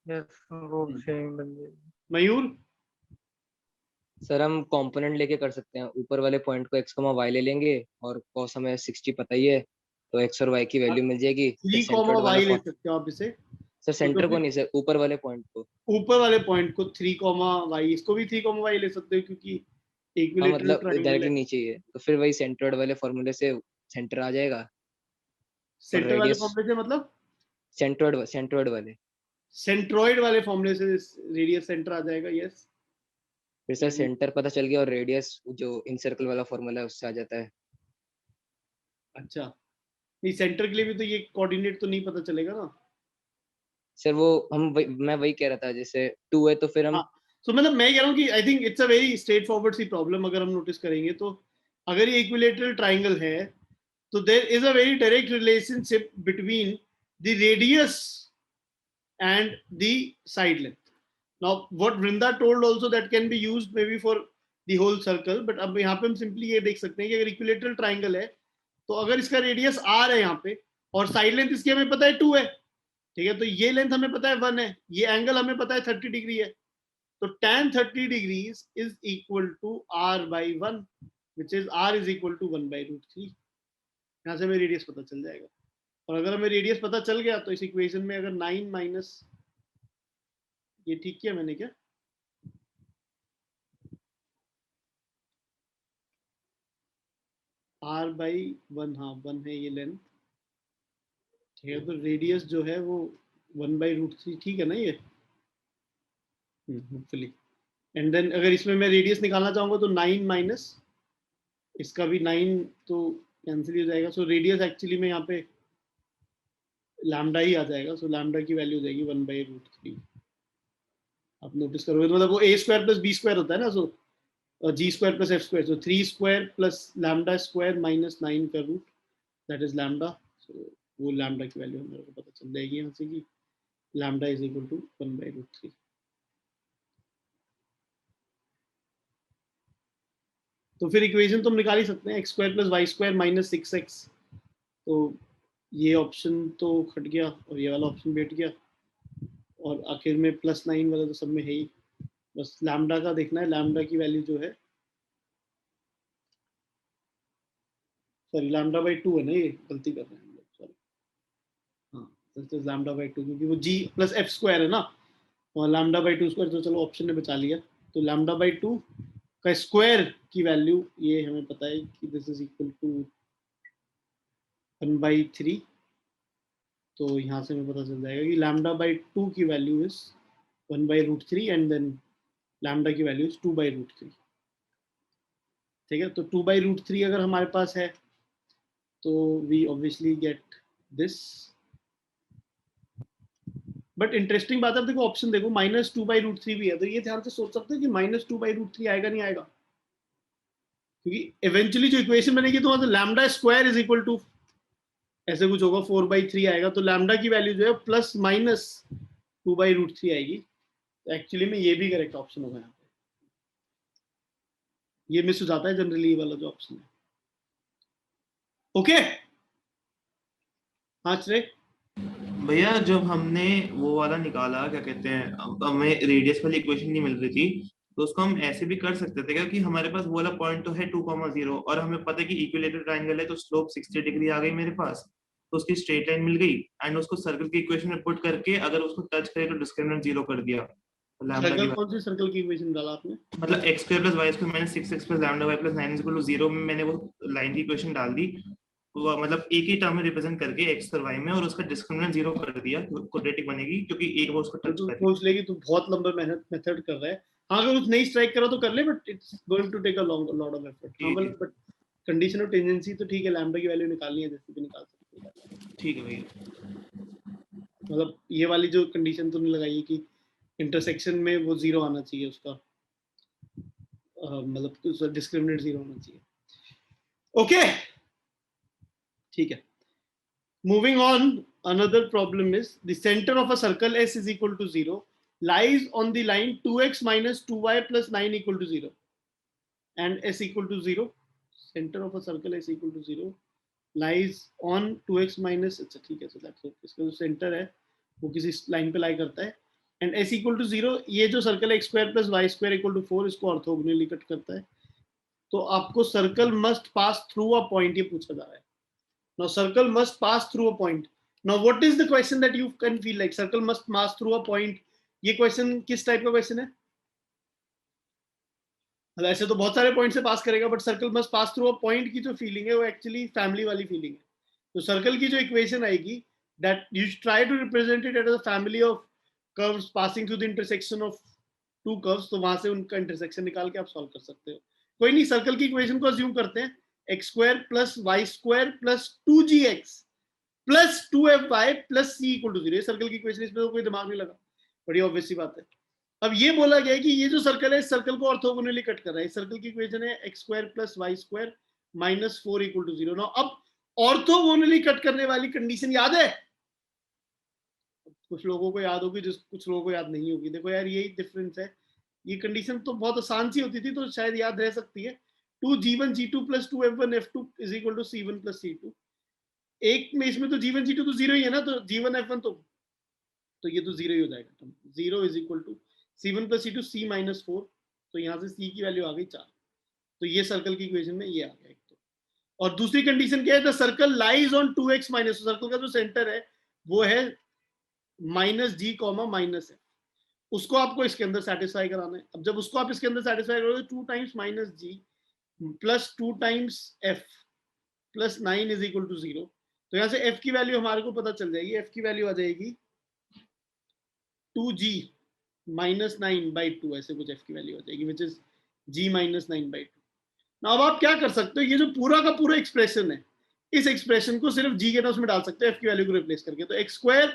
यस वो सेम बन जाएगी। मयूर? सर हम कंपोनेंट लेके कर सकते हैं, ऊपर वाले पॉइंट को x, y ले लेंगे और cos हमें 60 पता ही है, तो x और y की वैल्यू मिल जाएगी। 3, y ले सकते हो आप इसे सर, सेंटर को नहीं सर, ऊपर वाले पॉइंट को, ऊपर वाले पॉइंट को 3, y, इसको भी 3, y ले सकते हो क्योंकि इक्विलेटरल मतलब ट्रायंगल डायरेक्टली है। नीचे ही है, तो फिर वही सेंटर्ड वाले फॉर्मूले से सेंटर आ जाएगा। सेंटर वाले फॉर्मूले से मतलब सेंट्रोइड वाले, सेंट्रोइड वाले फॉर्मूले से रेडियस सेंटर आ जाएगा। यस, फिर सर सेंटर पता चल गया और रेडियस जो इन सर्कल वाला फॉर्मूला है उससे आ जाता है। अच्छा नहीं, सेंटर के लिए भी तो ये कोऑर्डिनेट तो नहीं पता चलेगा ना सर, वो मैं वही कह रहा था, जैसे 2 है तो फिर हम, तो मतलब मैं कह रहा हूँ कि I think it's a very straightforward see problem. अगर हम नोटिस करेंगे तो अगर ये इक्विलेटरल ट्राइंगल है तो there is a very direct relationship between the radius and the side length. Now, what Vrinda told also that can be used maybe for the whole circle, but अब यहाँ पे हम simply ये देख सकते हैं कि अगर equilateral triangle है, तो अगर इसका रेडियस r है यहाँ पे और साइड लेंथ इसकी हमें पता है 2 है, ठीक है, तो ये लेंथ हमें पता है 1 है, ये एंगल हमें पता है 30 डिग्री है, तो tan 30 degrees is equal to r by 1, which is r is equal to 1 by root 3. यहाँ से हमें रेडियस पता चल जाएगा, और अगर हमें रेडियस पता चल गया तो इस इक्वेशन में अगर 9 माइनस, ये ठीक किया मैंने क्या, r by 1, हाँ 1 है ये लेंथ, ठीक है, तो रेडियस जो है वो 1 by root 3, ठीक है ना ये, होपफुली. एंड देन अगर इसमें मैं रेडियस निकालना चाहूंगा तो 9 माइनस इसका भी 9 तो कैंसिल हो जाएगा, सो रेडियस एक्चुअली में यहाँ पे लैम्डा ही आ जाएगा, सो लैम्डा की वैल्यू हो जाएगी 1 by root 3. आप नोटिस करोगे तो मतलब वो a square plus b square होता है ना, so g square plus f square, so 3 square plus lambda square minus 9 का root, that is lambda. So वो लैम्डा की वैल्यू हमें पता चल जाएगी यहाँ से कि lambda is equal to 1 by root 3. तो फिर इक्वेशन तो हम निकाल ही सकते हैं, x square plus Y square minus 6x, तो ये ऑप्शन तो खट गया और ये वाला ऑप्शन बैठ गया, और आखिर में +9 वाला तो सब में है ही, बस लैम्डा का देखना है, लैम्डा की वैल्यू जो है, सॉरी लैम्डा बाई 2 है ना, ये गलती कर रहे हैं हम लोग, सॉरी, हाँ लैम्डा बाई 2, क्योंकि वो g प्लस एफ स्क्वायर है ना, और लैम्डा बाई 2 स्क्वायर, तो चलो ऑप्शन ने बचा लिया, तो लैम्डा बाई 2 का स्क्वायर की वैल्यू ये हमें पता है कि this is equal to 1 by 3, तो यहाँ से हमें पता चल जाएगा कि लैम्डा बाई 2 की value is 1 by root 3 and then lambda की वैल्यू इज 2 by root 3. ठीक है, तो 2 by root 3 अगर हमारे पास है तो we obviously get this. But interesting बात है, देखो ऑप्शन देखो -2 by root 3 भी है, तो ये ध्यान से सोच सकते हो कि -2 by root 3 आएगा नहीं आएगा, क्योंकि इवेंचुअली जो इक्वेशन बनेगी तो वहां से lambda square is equal to ऐसे कुछ होगा, 4 by 3 आएगा, तो लैम्डा की वैल्यू जो है प्लस माइनस 2 by root 3 आएगी, तो एक्चुअली में ये भी करेक्ट ऑप्शन होगा यहाँ पे. ये मिस हो जाता है जनरली ये वाला जो ऑप्शन है. ओके, हाँ श्रेय भैया, जब हमने वो वाला निकाला, क्या कहते हैं, हमें रेडियस वाली इक्वेशन नहीं मिल रही थी, तो उसको हम ऐसे भी कर सकते थे क्योंकि हमारे पास वो वाला पॉइंट तो है 2,0 और हमें पता है कि इक्विलेटरल ट्रायंगल है, तो स्लोप 60 डिग्री आ गई मेरे पास, तो उसकी स्ट्रेट लाइन मिल गई, एंड उसको सर्कल की इक्वेशन में पुट करके अगर उसको टच करे तो डिस्क्रिमिनेंट 0 कर दिया. सर्कल कौन सी सर्कल की इक्वेशन डाला आपने? मतलब x square plus Y square minus 6x plus lambda y plus 9 is equal to 0 में मैंने वो लाइन की इक्वेशन डाल दी, वो मतलब एक ही टर्म में रिप्रेजेंट करके x और y में, और उसका डिस्क्रिमिनेंट 0 कर दिया, क्वाड्रेटिक बनेगी क्योंकि एक वो उसको टच कर सोच लेगी तो बहुत लंबा मेथड कर रहा है. हाँ, अगर कुछ नहीं स्ट्राइक करो तो कर ले, but it's going to take a lot of effort. But condition of tangency तो ठीक है, लैम्डा की वैल्यू निकालनी है जैसे भी निकाल सकते हो. ठीक है भैया, मतलब ये वाली जो कंडीशन तुमने लगाई है कि इंटरसेक्शन में वो 0 आना चाहिए, उसका मतलब डिस्क्रिमिनेंट 0 होना चाहिए. ओके, ठीक है. Moving on, another problem is the center of a circle S is equal to 0 lies on the line 2x minus 2y plus 9 equal to 0 and S equal to 0. Center of a circle S equal to 0 lies on 2x minus, अच्छा ठीक है, so that's okay. इसका जो center है वो किसी line पे लाई करता है, and S equal to 0, ये जो सर्कल है x square plus Y square equal to 4, इसको ऑर्थोगोनली कट करता है. तो आपको circle must pass through a point, ये पूछा जा रहा है. Now circle must pass through a point. Now what is the question that you can feel like? Circle must pass through a point. ये क्वेश्चन किस टाइप का question है? ऐसे तो बहुत सारे पॉइंट से पास करेगा, but circle must pass through a point की जो फीलिंग है वो एक्चुअली फैमिली वाली फीलिंग है. तो सर्कल की जो इक्वेशन आएगी, that you try to represent it as a family of curves passing through the intersection of two curves. तो वहां से उनका इंटरसेक्शन निकाल के आप सॉल्व कर सकते हो. कोई नहीं, सर्कल की इक्वेशन को अज्यूम करते हैं, x square plus Y square plus 2gx plus 2fy plus c equal to 0. Circle की इक्वेशन, इसमें तो कोई दिमाग नहीं लगा, बड़ी ऑब्वियस सी बात है. अब ये बोला गया है कि ये जो सर्कल है, इस सर्कल को ऑर्थोगोनली कट कर रहा है. इस सर्कल की इक्वेशन है x square plus Y square minus 4 equal to 0. Now अब ऑर्थोगोनली कट करने वाली कंडीशन याद है? कुछ लोगों को याद होगी, कुछ लोगों को याद नहीं होगी। देखो यार यही डिफरेंस है। ये कंडीशन तो बहुत आसान सी होती थी, तो शायद याद रह सकती है। 2g1 g2 plus 2f1 f2 is equal to c1 plus c2। एक में इसमें तो g1 g2 तो जीरो ही है ना, तो g1 f1 तो ये तो जीरो ही हो जाएगा। 0 is equal to c1 plus c2 c minus 4। तो यहाँ से c की वैल्यू आ गई 4। तो ये सर्कल की इक्वेशन में ये आ गया एक तो। और दूसरी कंडीशन क्या है, the circle lies on 2x minus, circle का जो सेंटर है वो है -g, -f। उसको आपको इसके अंदर सेटिस्फाई कराना है। अब जब उसको आप इसके अंदर सेटिस्फाई करोगे, 2 times -g plus 2 times f plus 9 is equal to 0। तो यहाँ से f की वैल्यू हमारे को पता चल जाएगी। f की वैल्यू आ जाएगी 2g माइनस 9/2, ऐसे कुछ f की वैल्यू आ जाएगी, विच इज g माइनस 9/2। ना अब आप क्या कर सकते हो, ये जो पूरा का पूरा एक्सप्रेशन है, इस एक्सप्रेशन को सिर्फ g के टर्म्स में डाल सकते हो, f की वैल्यू को रिप्लेस करके। तो x square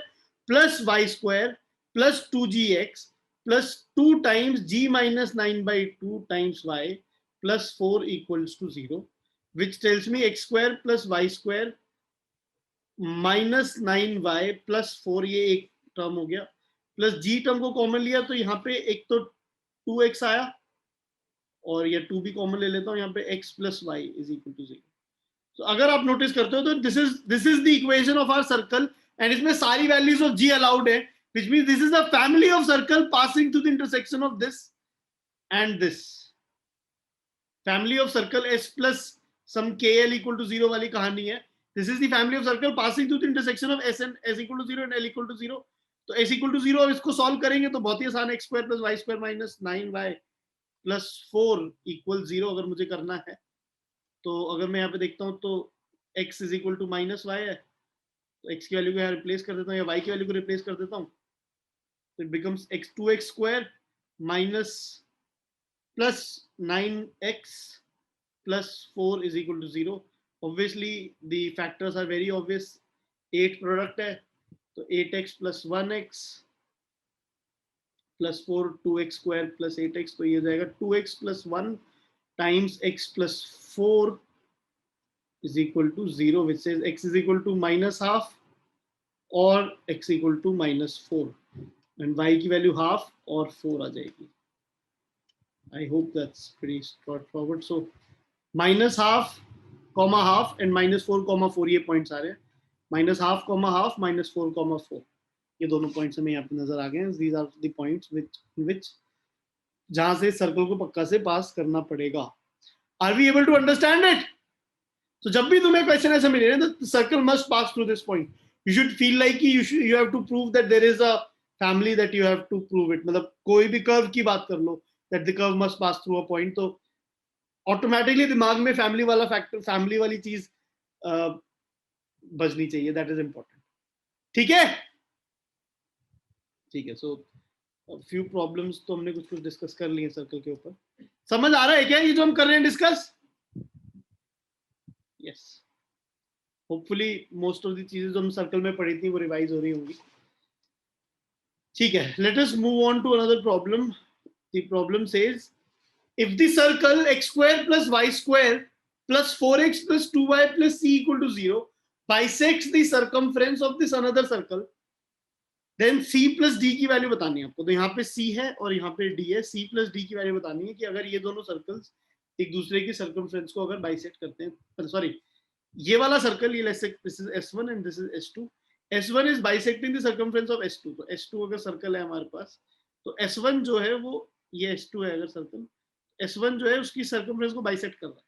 plus y square plus 2gx plus 2 times g minus 9/2 times y plus 4 equals to 0, which tells me x square plus y square minus 9y plus 4, ये एक टर्म हो गया, plus g term को common लिया तो यहाँ पे एक तो 2x आया, और ये 2 भी कॉमन ले लेता हूँ, यहाँ पे x plus y is equal to 0। तो अगर आप नोटिस करते हो तो this is the equation of our circle, and इसमें सारी वैल्यूज ऑफ g अलाउड है, which means this is the family of circle passing through the intersection of this and this। family of circle s plus some kl equal to 0 वाली कहानी है। this is the family of circle passing through the intersection of s and s equal to 0 and l equal to 0। तो s equal to 0 अब इसको solve करेंगे तो बहुत ही आसान है, x square plus y square minus 9y plus 4 equal 0 अगर मुझे करना है। तो अगर मैं यहाँ पे देखता हूँ तो x is equal to minus y है, तो x की वैल्यू को यहाँ रिप्लेस कर देता हूँ, या y की वैल्यू को रिप्लेस कर देता हूँ, तो it becomes 2x square minus plus 9x plus 4 is equal to 0। obviously the factors are very obvious, 8 product है तो 8x plus 1x plus 4 2x square plus 8x, तो ये जाएगा 2x plus 1 times x plus 4 is equal to 0, which says x is equal to minus half or x equal to minus 4, and y की value half और 4 आ जाएगी। I hope that's pretty straightforward। so minus half comma half and minus 4 comma 4 ये points आ रहे हैं, minus half comma half minus 4 comma 4, ये दोनों points हमें यहाँ पे नजर आ गए हैं। these are the points which जहां से सर्कल को पक्का से पास करना पड़ेगा। Are we able to understand it? तो जब भी तुम्हें क्वेश्चन ऐसा मिले ना, the circle must pass through this point, you should feel like you have to prove that there is a family that you have to prove it। मतलब कोई भी कर्व की बात कर लो, that the curve must pass through a point, तो automatically दिमाग में family वाला फैक्टर, फैमिली वाली चीज बजनी चाहिए, दैट इज इंपॉर्टेंट। ठीक है, ठीक है। सो फ्यू प्रॉब्लम्स तो हमने कुछ डिस्कस कर लिए सर्कल के ऊपर। समझ आ रहा है क्या ये जो हम कर रहे हैं discuss? Yes, hopefully most of the चीजें जो हम सर्कल में पढ़ी थी वो रिवाइज हो रही होंगी। ठीक है, let us move on to another problem. The problem says if the circle x square plus y square plus 4x plus 2y plus c equal to 0 bisects the circumference of this another circle, then c plus d की value बतानी है आपको। तो यहाँ पे c है और यहाँ पे d है, c plus d की वैल्यू बतानी है कि अगर ये दोनों सर्कल्स एक दूसरे की सर्कमफ्रेंस को अगर बाइसेक्ट करते हैं, सॉरी ये वाला सर्कल, ये this is s1 and this is s2, s1 is bisecting the circumference of s2। तो s2 अगर सर्कल है हमारे पास, तो s1 जो है वो ये s2 है, अगर सर्कल S1 जो है उसकी सर्कमफ्रेंस को बाइसेक्ट कर रहा है।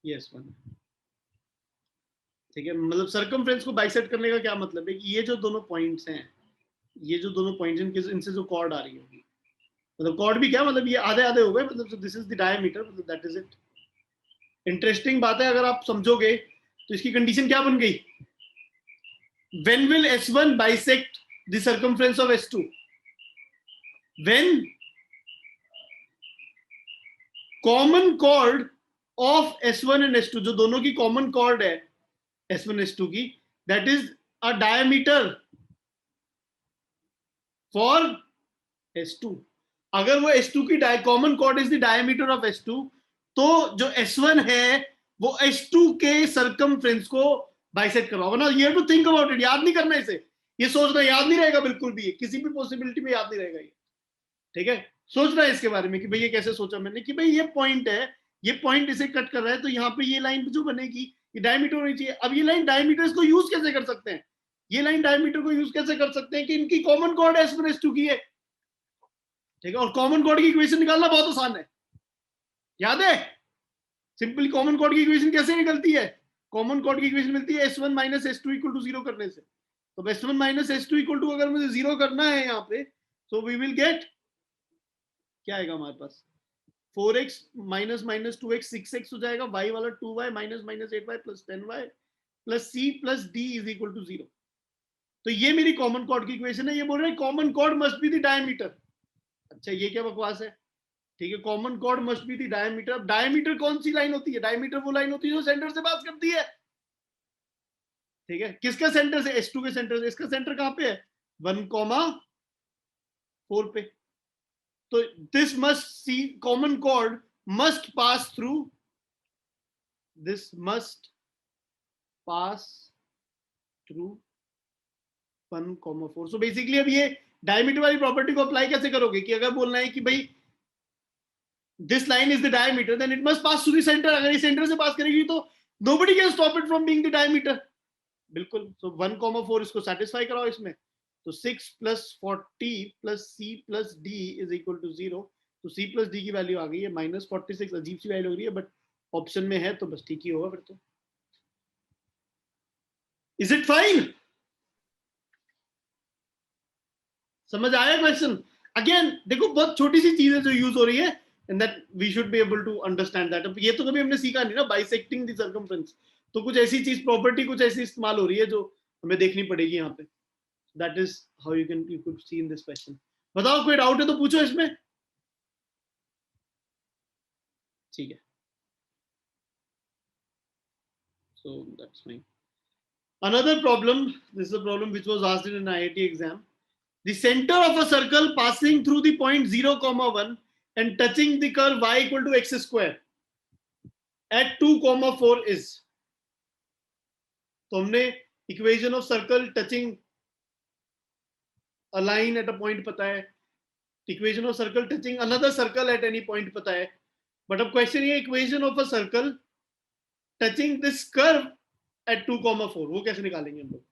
ये S1 ठीक है, मतलब सर्कमफ्रेंस को बाइसेक्ट करने का क्या मतलब है कि ये जो दोनों पॉइंट्स हैं, ये जो दोनों पॉइंट्स इनसे जो कॉर्ड आ रही होगी, मतलब कॉर्ड भी क्या मतलब ये आधे आधे हो गए, मतलब दिस इज द डायमीटर, मतलब दैट इज इट। इंटरेस्टिंग बात है, अगर आप समझोगे तो इसकी कंडीशन क्या बन गई? When will S1 bisect the circumference of S2? When common chord of S1 and S2, जो दोनों की common chord है S1 S2 की, that is a diameter for S2। अगर वो S2 की common chord is the diameter of S2, तो जो S1 है वो S2 के सर्कमफ्रेंस को बाइसेक्ट करवाओ ना। ये टू थिंक अबाउट इट, याद नहीं करना इसे, ये सोचना याद नहीं रहेगा बिल्कुल भी, किसी भी पॉसिबिलिटी में याद नहीं रहेगा ये, ठीक है। सोचना है इसके बारे में कि भाई ये कैसे सोचा मैंने कि भाई ये पॉइंट है, ये पॉइंट इसे कट कर रहा है, तो यहाँ पे ये लाइन जो बनेगी ये डायमीटर होनी चाहिए। अब ये लाइन डायमीटर को यूज कैसे कर सकते हैं, ये लाइन डायमीटर को यूज कैसे कर सकते हैं कि इनकी कॉमन कॉर्ड S1 S2 की है, ठीक है। और कॉमन कॉर्ड की इक्वेशन निकालना बहुत आसान है, याद है। सिंपल कॉमन कॉर्ड की इक्वेशन कैसे निकलती है, कॉमन कॉर्ड की इक्वेशन मिलती है S1 minus S2 equal to 0 करने से। तो S1 minus S2 equal to अगर मुझे 0 करना है यहाँ पे, तो वी विल गेट, क्या आएगा हमारे पास, 4x minus minus 2x 6x हो जाएगा, y वाला 2y minus minus 8y plus 10y plus c plus d is equal to 0। तो ये मेरी कॉमन कॉर्ड की इक्वेशन है। ये बोल रहे हैं common chord must be the diameter. अच्छा ये क्या बकवास है, ठीक है। Common chord must be the diameter. Diameter कौन सी लाइन होती है, डायमीटर वो लाइन होती है जो सेंटर से पास करती है, ठीक है। किसका सेंटर से, S2 के सेंटर से। इसका सेंटर कहां पे है, 1,4 पे। तो this must see common chord must pass through, this must pass through 1,4। So basically अब ये डायमीटर वाली प्रॉपर्टी को अप्लाई कैसे करोगे कि अगर बोलना है कि भाई this line is the diameter, then it must pass through the centre. अगर ये सेंटर से पास करेगी तो nobody can stop it from being the diameter, बिल्कुल। सो 1,4 इसको सेटिस्फाई कराओ इसमें, तो 6 plus 40 plus c plus d is equal to 0। तो c प्लस d की वैल्यू आ गई है -46। अजीब सी वैल्यू हो रही है बट ऑप्शन में है तो बस ठीक ही होगा फिर तो। इज इट फाइन, समझ आया क्वेश्चन। अगेन देखो बहुत छोटी सी चीजें जो यूज हो रही है and that we should be able to understand that. अब ये तो कभी हमने सीखा नहीं ना, बाइसेक्टिंग द सर्कमफ्रेंस, तो कुछ ऐसी चीज प्रॉपर्टी कुछ ऐसी इस्तेमाल हो रही है जो हमें देखनी पड़ेगी यहाँ पे। That is how you could see in this question. बताओ कोई डाउट है तो पूछो इसमें, ठीक है। So that's fine. Another problem, this is a problem which was asked in an IIT exam. The center of a circle passing through the point 0,1 and touching the curve y equal to x square at 2,4 is. तो हमने equation of circle touching a line at a point पता है, equation of circle touching another circle at any point पता है, but अब question ये equation of a circle touching this curve at 2,4 वो कैसे निकालेंगे हम लोग।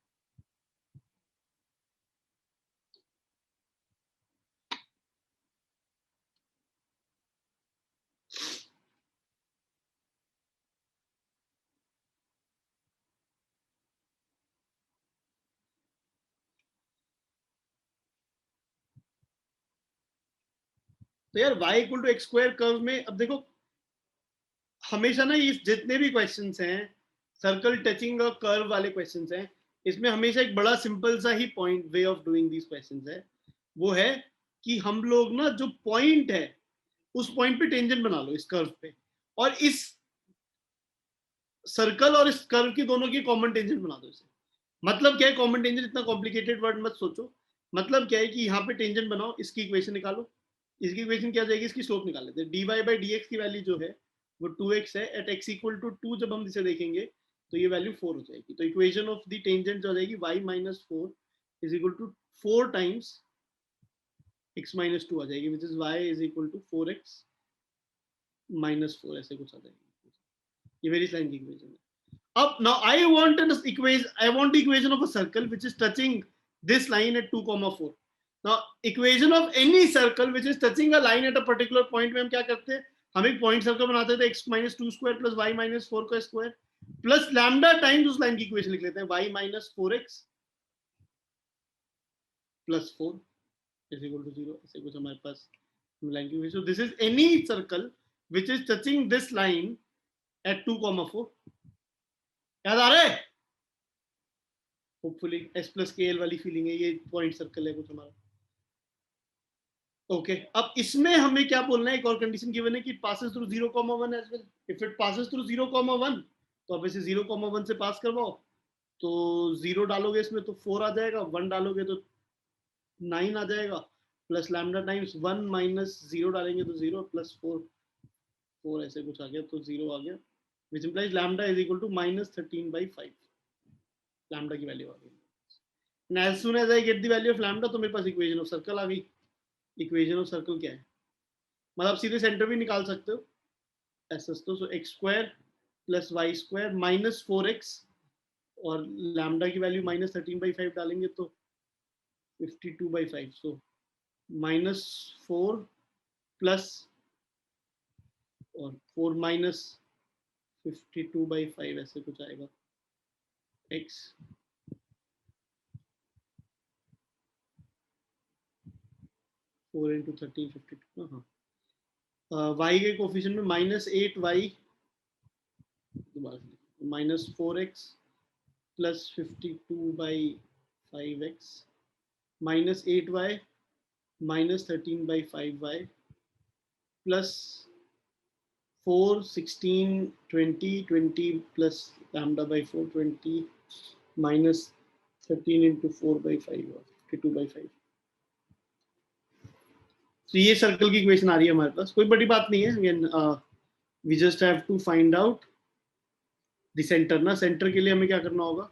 तो यार y equal to x square curve में अब देखो हमेशा ना ये जितने भी क्वेश्चंस हैं सर्कल टचिंग और कर्व वाले क्वेश्चंस हैं, इसमें हमेशा एक बड़ा सिंपल सा ही point way of doing these questions है, वो है कि हम लोग ना जो पॉइंट है उस पॉइंट पे टेंजेंट बना लो इस कर्व पे, और इस सर्कल और इस कर्व की दोनों की कॉमन टेंजेंट बना दो इसे। मतलब क्या है कॉमन टेंजेंट, इतना कॉम्प्लिकेटेड वर्ड मत सोचो। मतलब क्या है कि यहाँ पे टेंजेंट बनाओ, इसकी इक्वेशन निकालो, इसकी इक्वेशन क्या जाएगी, इसकी स्लोप निकाल लेते हैं। dy बाई dx की वैल्यू जो है वो 2x है, एट x इक्वल टू 2 जब हम इसे देखेंगे तो ये वैल्यू 4 हो जाएगी। तो इक्वेशन ऑफ द टेंजेंट जो हो जाएगी y minus 4 is equal to 4 times x minus 2 आ जाएगी, which is y is equal to 4x minus 4 ऐसे कुछ आ जाएगी। ये वेरी लाइन की इक्वेशन है। अब now I want an equation, I want the equation of a circle which is touching this line at 2,4। Now, equation of any circle which is touching a line at a particular point में हम क्या करते हैं, हम एक point circle बनाते थे x minus 2 square plus y minus 4 का स्क्वायर प्लस लैम्डा टाइम्स उस लाइन की इक्वेशन लिख लेते हैं y minus 4x plus 4 is equal to 0। ऐसे कुछ हमारे पास लाइन की equation. This is any circle which is touching this line at 2,4। याद आ रहा है होपफुली, s प्लस kl वाली फीलिंग है, ये पॉइंट सर्कल है कुछ हमारा। ओके अब इसमें हमें क्या बोलना है, एक और कंडीशन गिवन है कि passes through 0,1 as well. If it passes through 0,1 तो अब इसे 0,1 से पास करवाओ, तो 0 डालोगे इसमें तो 4 आ जाएगा, 1 डालोगे तो 9 आ जाएगा, प्लस लैम्डा टाइम्स 1 माइनस 0 डालेंगे तो 0 प्लस 4 4 ऐसे कुछ आ गया तो 0 आ गया, which implies lambda is equal to -13/5. Lambda की वैल्यू आ गई। And as soon as I get the value of lambda तो मेरे पास इक्वेशन ऑफ सर्कल आ गई। इक्वेशन ऑफ सर्कल क्या है, मतलब सीधे सेंटर भी निकाल सकते हो ऐसा, तो so x square plus Y square minus 4x और लैम्डा की वैल्यू -13/5 डालेंगे तो 52/5, सो -4 प्लस और 4 माइनस 52/5 ऐसे कुछ आएगा x 4 into 13 52, हाँ y के कोफिशिएंट में -8y -4x plus 52/5x -8y -13/5y plus 4 16 20 20 plus lambda by 4 20 minus 13 into 4/5 52/5। तो ये सर्कल की इक्वेशन आ रही है हमारे पास, कोई बड़ी बात नहीं है। Again we just have to find out the centre ना। सेंटर के लिए हमें क्या करना होगा,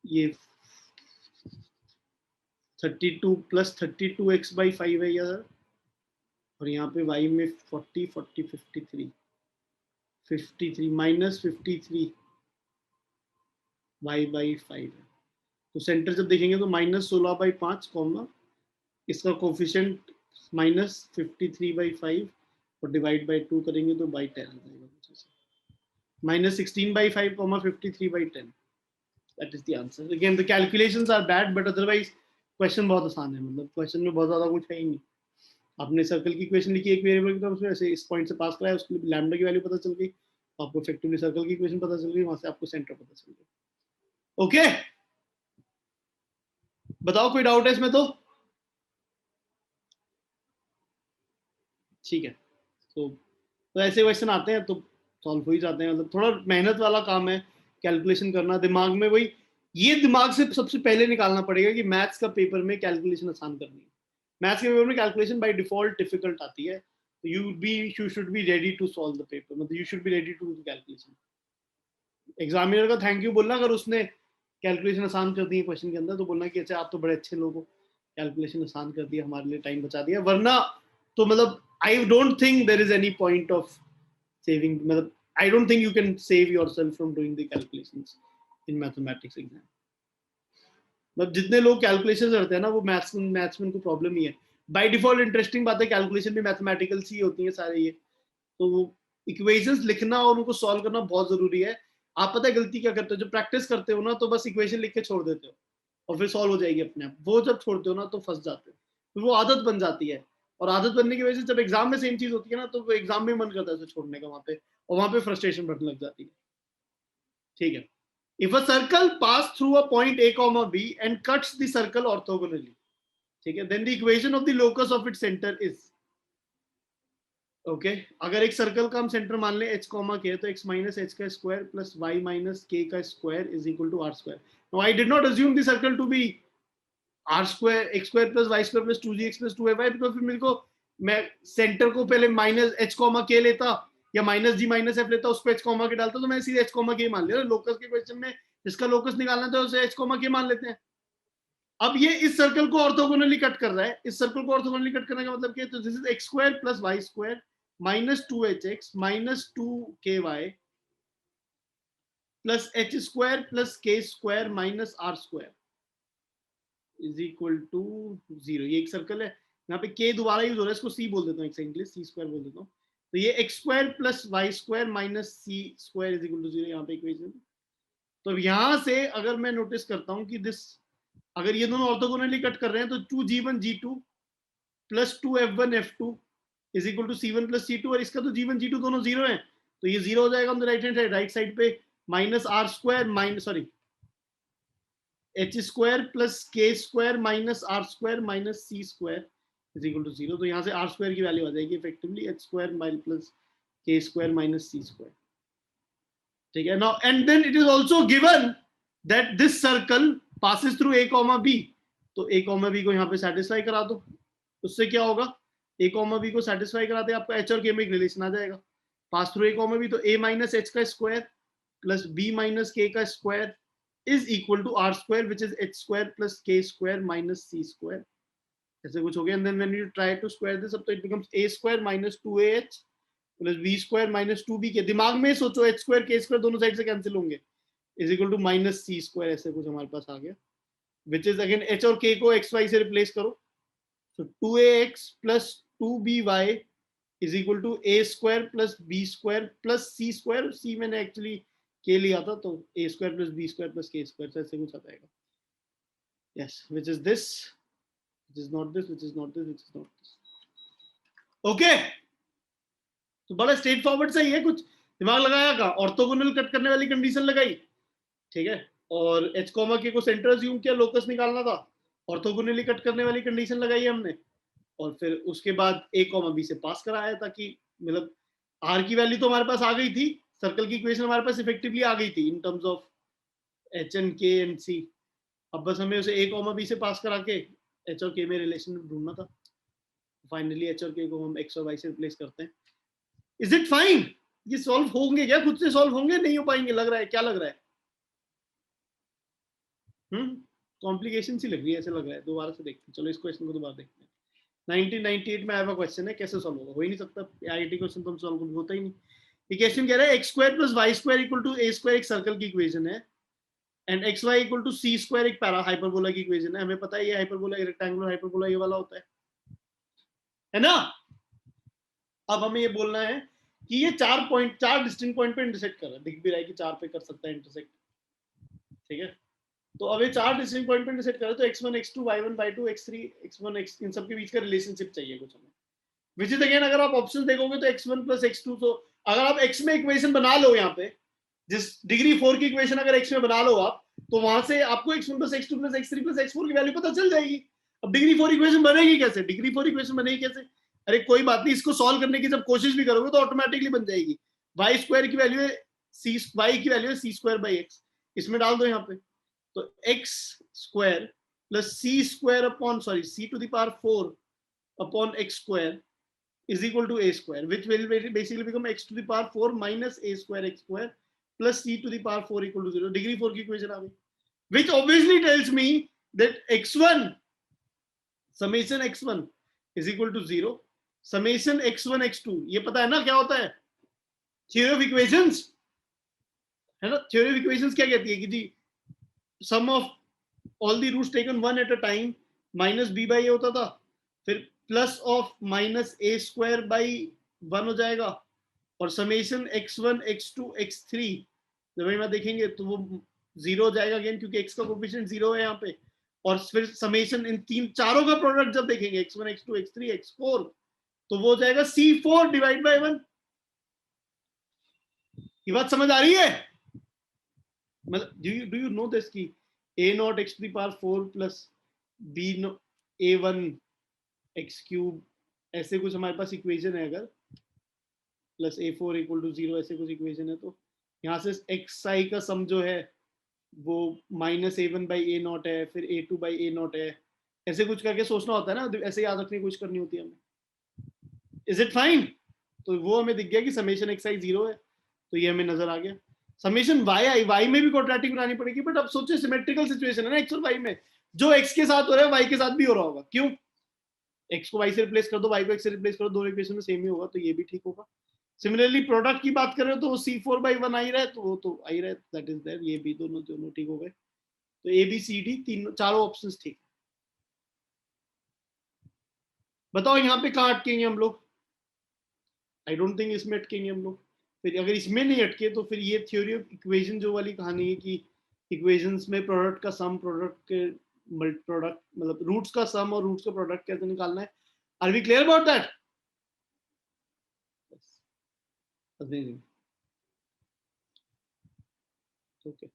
ये 32 प्लस 32x/5 है यार, और यहाँ पे y में 40 40 53 माइनस 53 y/5 है। तो सेंटर जब देखेंगे तो -16/5 कॉमा इसका कोफिशिएंट -53/5 और डिवाइड बाय 2 करेंगे तो बाई 10 आ जाएगा, -16/5 comma 53/10। That is the answer. Again the calculations are bad but otherwise question बहुत आसान है, मतलब क्वेश्चन में बहुत ज्यादा कुछ है ही नहीं। आपने सर्कल की इक्वेशन लिखी एक वेरिएबल की तरफ से, ऐसे इस पॉइंट से पास कराया, उसके लिए लैम्डा की वैल्यू पता चल गई, आपको इफेक्टिवली सर्कल की इक्वेशन पता चल गई, वहां से आपको सेंटर पता चल गया। ओके बताओ कोई डाउट है इसमें तो? ठीक है, तो ऐसे क्वेश्चन आते हैं तो सॉल्व हो ही जाते हैं, मतलब थोड़ा मेहनत वाला काम है कैलकुलेशन करना, दिमाग में वही, ये दिमाग से सबसे पहले निकालना पड़ेगा कि मैथ्स का पेपर में कैलकुलेशन आसान करनी है। मैथ्स के पेपर में कैलकुलेशन बाय डिफॉल्ट डिफिकल्ट आती है, तो you should be ready to solve the paper, मतलब you should be ready to do calculation. Examiner का थैंक यू बोलना अगर उसने कैलकुलेशन आसान कर दी है क्वेश्चन के अंदर, तो बोलना कि अच्छा आप तो बड़े अच्छे लोग हो, कैलकुलेशन आसान कर दिया, हमारे लिए टाइम बचा दिया, वरना तो मतलब I don't think there is any point of saving, मतलब I don't think you can save yourself from doing the calculations in mathematics exam. मतलब जितने लोग कैलकुलेशन करते हैं ना वो मैथ्स में उनको प्रॉब्लम ही है। बाय डिफॉल्ट इंटरेस्टिंग बात है, कैलकुलेशन भी मैथमेटिकल सी होती है सारे ये, तो वो इक्वेशंस लिखना और उनको सॉल्व करना बहुत जरूरी है। आप पता है गलती क्या करते हो, जब प्रैक्टिस करते हो ना तो बस इक्वेशन लिख के छोड़ देते हो और फिर सॉल्व हो जाएगी अपने आप, वो जब छोड़ते हो ना तो फंस जाते हो, फिर वो आदत बन जाती है, और आदत बनने की वजह से जब एग्जाम में सेम चीज होती है ना तो वो एग्जाम में मन करता है उसे छोड़ने का वहां पे, और वहां पे फ्रस्ट्रेशन बढ़ने लग जाती है। ठीक है, if a circle pass through a point a comma b and cuts the circle orthogonally, ठीक है, then the equation of the locus of its center is, okay अगर एक सर्कल का हम सेंटर मान लें h कॉमा k, तो x minus h का square plus y minus k का square is equal to r square. Now I did not assume the circle to be r square x square plus y square plus 2gx plus 2ay, because फिर मेरे को मैं centre को पहले minus h comma k लेता या minus g minus f लेता, उस पे h कॉमा k डालता, तो मैं सीधे h कॉमा k मान लिया। लोकस के क्वेश्चन में जिसका लोकस निकालना था उसे h कॉमा k मान लेते हैं। अब ये इस सर्कल को ऑर्थोगोनली कट कर रहा है, इस सर्कल को ऑर्थोगोनली कट करने का मतलब क्या है, तो this is x square plus y square minus 2hx minus 2ky plus h square plus k square minus r square is equal to 0। ये एक सर्कल है, यहाँ पे k दोबारा यूज हो रहा है, इसको c बोल देता हूँ, एक इंग्लिश c स्क्वायर बोल देता हूँ, तो ये x square plus y square minus c square is equal to 0 यहाँ पे इक्वेशन। तो यहाँ से अगर मैं नोटिस करता हूँ कि दिस, अगर ये दोनों ऑर्थोगोनली कट कर रहे हैं तो 2g1 g2 plus 2f1 f2 is equal to c1 plus c2, और इसका तो g1 g2 दोनों 0 है, तो ये 0 हो जाएगा on the right hand side, right side पे minus r square minus sorry h square plus k square minus r square minus c square is equal to 0। तो यहाँ से r स्क्वायर की वैल्यू आ जाएगी effectively h square minus plus k square minus c square. ठीक है, now and then it is also given that this circle passes through a comma b, तो a comma b को यहाँ पे satisfy करा दो, उससे क्या होगा, a कॉमा b को सेटिस्फाई कराते आपका h और k में एक रिलेशन आ जाएगा, pass through A comma B, तो a माइनस एच का square plus b minus k का square is equal to r square which is h square plus k square minus c square, ऐसे कुछ हो गया। And then when you try to square this up तो it becomes a square minus 2ah plus b square minus 2bk, दिमाग में सोचो h square k square दोनों side से कैंसिल होंगे, is equal to minus c square, ऐसे कुछ हमारे पास आ गया। विच इज अगेन h और k को xy से रिप्लेस करो, so 2ax plus 2by is equal to a square plus b square plus c square, c मैंने एक्चुअली k लिया था तो a square plus b square plus k square, ऐसे कुछ आ जाएगा। yes, which is this, which is not this, which is not this, which is not this. okay, तो बड़ा straight forward सही है, कुछ दिमाग लगाया का, ऑर्थोगोनल कट करने वाली कंडीशन लगाई, ठीक है, और h कॉमा k को सेंटर अज्यूम किया, लोकस निकालना था, ऑर्थोगोनली कट करने वाली कंडीशन लगाई हमने, और फिर उसके बाद a कॉमा b से पास कराया, ताकि मतलब r की वैल्यू तो हमारे पास आ गई थी, सर्कल की इक्वेशन हमारे पास इफेक्टिवली आ गई थी in terms of h and k and c। अब बस हमें उसे a कॉमा b से पास करा के h और k में रिलेशन ढूंढना था। फाइनली h और k को हम x और y से रिप्लेस करते हैं। Is it fine? ये सॉल्व होंगे क्या? खुद से सॉल्व होंगे? नहीं हो पाएंगे लग रहा है, क्या लग रहा है? कॉम्प्लिकेशन सी लग रही है, ऐसे लग रहा है। दोबारा से देखते हैं, चलो इस क्वेश्चन को दोबारा देखते हैं। 1998 में आया क्वेश्चन है, कैसे सॉल्व होगा? हो ही नहीं सकता, आईआईटी क्वेश्चन तो हम सॉल्व होता ही नहीं। ये क्वेश्चन कह रहा है x square plus Y square equal to a square एक सर्कल की इक्वेशन है, and xy equal to c square एक पैरा हाइपरबोला की इक्वेशन है। हमें पता है ये हाइपरबोला, रेक्टेंगुलर हाइपरबोला ये वाला होता है ना? अब हमें ये बोलना है कि ये 4 डिस्टिंक्ट पॉइंट पे इंटरसेक्ट कर रहा है, दिख भी रहा है कि 4 पे कर सकता है इंटरसेक्ट, ठीक है। तो अब ये 4 डिस्टिंक्ट पॉइंट पे इंटरसेक्ट कर रहा है, तो x1 x2 y1 y2 x3 x1 x इन सब के बीच का रिलेशनशिप चाहिए कुछ हमें, विच इज अगेन अगर आप ऑप्शन देखोगे तो x1 प्लस x2, तो अगर आप x में इक्वेशन बना लो, यहाँ पे जिस डिग्री 4 की इक्वेशन अगर x में बना लो आप, तो वहां से आपको x1 plus x2 plus x3 plus x4 की वैल्यू पता चल जाएगी। अब डिग्री 4 इक्वेशन बनेगी कैसे? डिग्री 4 इक्वेशन बनेगी कैसे? अरे कोई बात नहीं, इसको सॉल्व करने की जब कोशिश भी करोगे तो ऑटोमेटिकली बन जाएगी। y स्क्वायर की वैल्यू है c, y की वैल्यू है c स्क्वायर बाई x, इसमें डाल दो यहाँ पे, तो x square plus c square upon c to the power 4 upon x square is equal to a square, which will basically become x to the power 4 minus a square x square plus c to the power 4 equal to 0. Degree 4 की equation आ गई, which obviously tells me that x1 summation x1 is equal to 0, summation x1 x2, ये पता है ना क्या होता है? Theory of equations है ना? Theory of equations क्या कहती है कि जी sum of all the roots taken one at a time minus b by a होता था, फिर plus of minus A square by 1 हो जाएगा, और समेशन x1 x2 x3 जब हम देखेंगे तो वो 0 हो जाएगा अगेन, क्योंकि x का कोएफिशिएंट 0 है यहाँ पे, और फिर समेशन इन चारों का प्रोडक्ट जब देखेंगे x1 x2 x3 x4 तो वो हो जाएगा c4 डिवाइड बाई 1। ये बात समझ आ रही है? मतलब डू यू नो दिस की a not x to the power 4 plus b a1 x cube, ऐसे कुछ हमारे पास इक्वेशन है, अगर प्लस a4 इक्वल टू 0 ऐसे कुछ इक्वेशन है, तो यहाँ से xi का सम जो है वो minus a1 by a not है, फिर a2 बाई a नॉट है, ऐसे कुछ करके सोचना होता है ना, ऐसे याद रखने की कोशिश करनी होती है हमें। Is it fine? तो वो हमें दिख गया कि समेशन xi 0 है, तो ये हमें नजर आ गया। समेशन y में भी क्वाड्रेटिक बनानी पड़ेगी, बट अब सोचिए सिमेट्रिकल सिचुएशन है ना x और y में, जो x के साथ हो रहा है y के साथ भी हो रहा होगा, क्यों? x को y से रिप्लेस कर दो, y को x से रिप्लेस करो, दोनों इक्वेशन में सेम ही होगा, तो ये भी ठीक होगा। सिमिलरली प्रोडक्ट की बात कर रहे हो तो c4 बाई 1 आ ही रहा है, तो वो तो आ ही रहा है, दैट इज देयर, ये भी दोनों ठीक हो गए, तो a b c d चारों ऑप्शंस ठीक। बताओ यहाँ पे कहाँ अटकेंगे हम लोग? आई डोंट थिंक इसमें अटकेंगे हम लोग। फिर अगर इसमें नहीं अटके तो फिर ये थ्योरी ऑफ इक्वेशन जो वाली कहानी है कि इक्वेशंस में प्रोडक्ट का सम, प्रोडक्ट के प्रोडक्ट मतलब रूट्स का सम और रूट्स का प्रोडक्ट कैसे निकालना है। Are we clear about that? Amazing. Okay.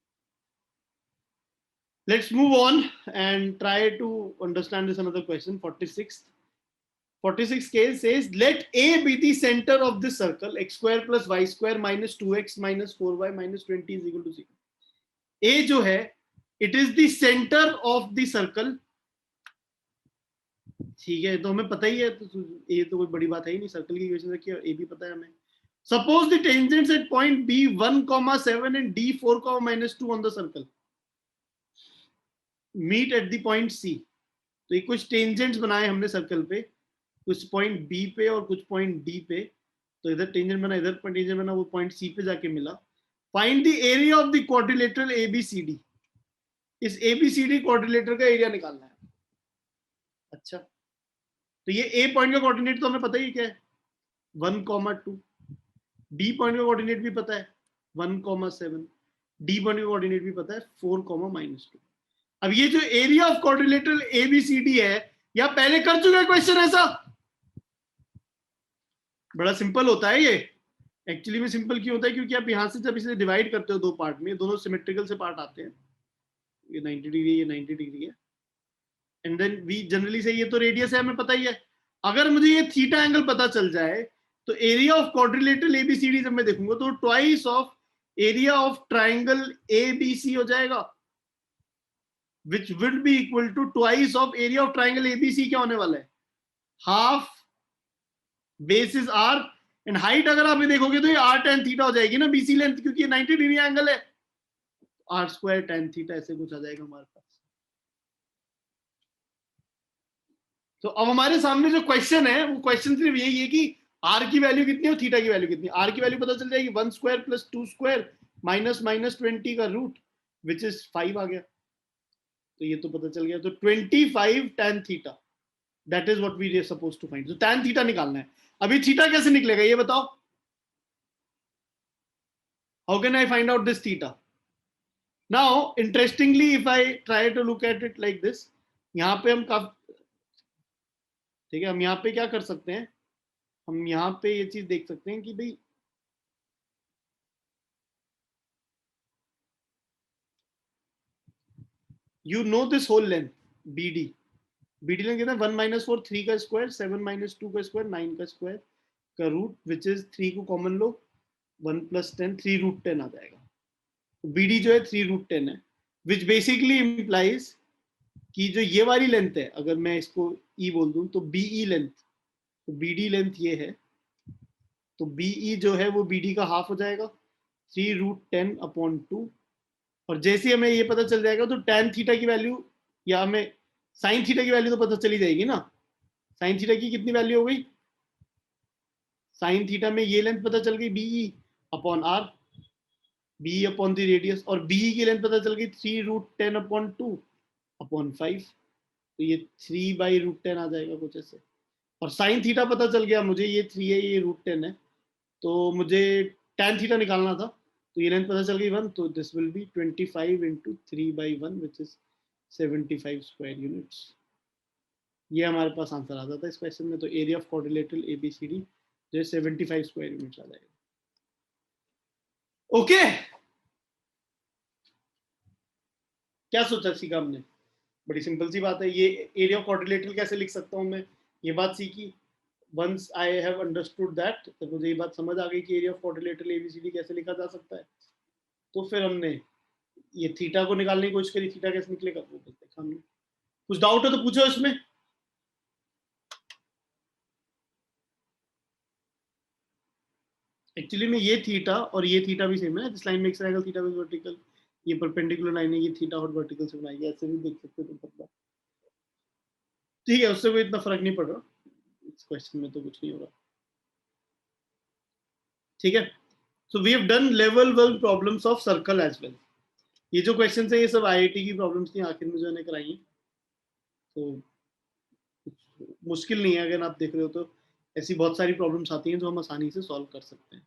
Let's move on and try to understand this another question. 46 case says let A be the center of this circle, x square plus y square minus 2x minus 4y minus 20 is equal to 0. A जो है it is the center of the circle, ठीक है, तो हमें पता ही है, तो ये तो कोई बड़ी बात है ही नहीं, सर्कल की इक्वेशन रखी है, ए भी पता है हमें, Suppose the tangents at point B 1,7 and D 4,-2 on the circle meet at the point C. तो ये कुछ टेंजेंट्स बनाए हमने सर्कल पे, कुछ पॉइंट B पे और कुछ पॉइंट D पे. तो इधर टेंजेंट बना, इधर टेंजेंट बना, वो पॉइंट C पे जाके मिला. Find the area of the quadrilateral ABCD. इस ABCD क्वाड्रिलेटर का एरिया निकालना है. अच्छा, तो ये A पॉइंट का कोऑर्डिनेट तो हमें पता ही क्या है, 1,2. D पॉइंट का कोऑर्डिनेट भी पता है 1,7. D पॉइंट का कोऑर्डिनेट भी पता है 4,-2. अब ये जो एरिया ऑफ क्वाड्रिलेटरल ABCD है, या पहले कर चुके हैं क्वेश्चन ऐसा? बड़ा सिंपल होता है ये. एक्चुअली में सिंपल क्यों होता है? क्योंकि आप यहां से जब इसे डिवाइड करते हो दो पार्ट में, दोनों सिमेट्रिकल से पार्ट आते हैं. ये 90 डिग्री, ये 90 डिग्री है. एंड देन वी जनरली से, ये तो रेडियस है, हमें पता ही है. अगर मुझे ये थीटा एंगल पता चल जाए तो एरिया ऑफ क्वाड्रिलेटरल ABCD जब मैं देखूंगा तो twice of area of triangle ABC हो जाएगा, which will be equal to twice of area of triangle ABC. क्या होने वाला है? Half base is R and height अगर आप देखोगे तो ये R tan थीटा हो जाएगी ना, BC लेंथ, क्योंकि ये 90 डिग्री एंगल है. R² tan थीटा ऐसे कुछ आ जाएगा हमारे पास. तो अब हमारे सामने जो क्वेश्चन है वो क्वेश्चन सिर्फ यही है कि R की वैल्यू कितनी है और थीटा की वैल्यू कितनी है. R की वैल्यू पता चल जाएगी 1² + 2² -20 का रूट, विच इज 5 आ गया. तो ये तो पता चल गया. तो 25 tan theta, that is what we are supposed to find. तो tan थीटा निकालना है. अभी थीटा कैसे निकलेगा ये बताओ? How can I find out this theta? Now interestingly if I try to look at it like this, यहां पे हम ठीक है, हम यहाँ पे क्या कर सकते हैं, हम यहाँ पे ये चीज देख सकते हैं कि भाई you know this whole length BD length कितना है? 1 - 4 3 का स्क्वायर, 7 - 2 का स्क्वायर, 9 का स्क्वायर का रूट, विच इज 3 को कॉमन लो, 1 + 10 3√10 आ जाएगा. तो BD जो है 3√10 है, विच बेसिकली इंप्लाइज कि जो ये वाली लेंथ है, अगर मैं इसको E बोल दूं तो BE लेंथ, तो BD लेंथ ये है, तो BE जो है वो BD का हाफ हो जाएगा, 3√10/2. और जैसे हमें ये पता चल जाएगा तो tan थीटा की वैल्यू, या हमें sin थीटा की वैल्यू तो पता चली जाएगी ना. sin थीटा की कितनी वैल्यू हो गई? sin थीटा में ये लेंथ पता चल गई BE/R, BE/द रेडियस, और BE की लेंथ पता चल गई 3√10/2/5. तो ये 3/√10 आ जाएगा कुछ ऐसे. और sin थीटा पता चल गया मुझे, ये 3 है, ये √10 है. तो मुझे tan थीटा निकालना था, तो ये लेंथ पता चल गई 1. तो this will be 25 × 3/1 which is 75 square units. ये हमारे पास आंसर आ जाता है इस क्वेश्चन में. तो एरिया ऑफ क्वाड्रिलेटरल ABCD जो है 75 स्क्वायर यूनिट्स आ जाएगा. ओके, क्या सोचा सीखा हमने? बड़ी सिंपल सी बात है. ये एरिया ऑफ क्वाड्रिलेटरल कैसे लिख सकता हूं मैं, ये बात सीखी. Once I have understood that, तो मुझे ये बात समझ आ गई कि एरिया ऑफ क्वाड्रिलेटरल ABCD कैसे लिखा जा सकता है. तो फिर हमने ये थीटा को निकालने की कोशिश करी. थीटा कैसे निकलेगा वो देखा हमने. कुछ डाउट है तो पूछो इसमें. एक्चुअली में ये थीटा और ये थीटा भी सेम है. This line makes angle theta with vertical. ये परपेंडिकुलर लाइन है, ये थीटा और वर्टिकल से बनाई है. ऐसे भी देख सकते हो तुम. ठीक है, उससे कोई इतना फर्क नहीं पड़ रहा. इस क्वेश्चन में तो कुछ नहीं होगा. ठीक है. So we have done level 1 problems of circle as well. ये जो क्वेश्चन है ये सब IIT की प्रॉब्लम्स थी आखिर में जो मैंने कराई है. तो मुश्किल नहीं है. अगर आप देख रहे हो तो ऐसी बहुत सारी प्रॉब्लम्स आती हैं जो हम आसानी से सॉल्व कर सकते हैं.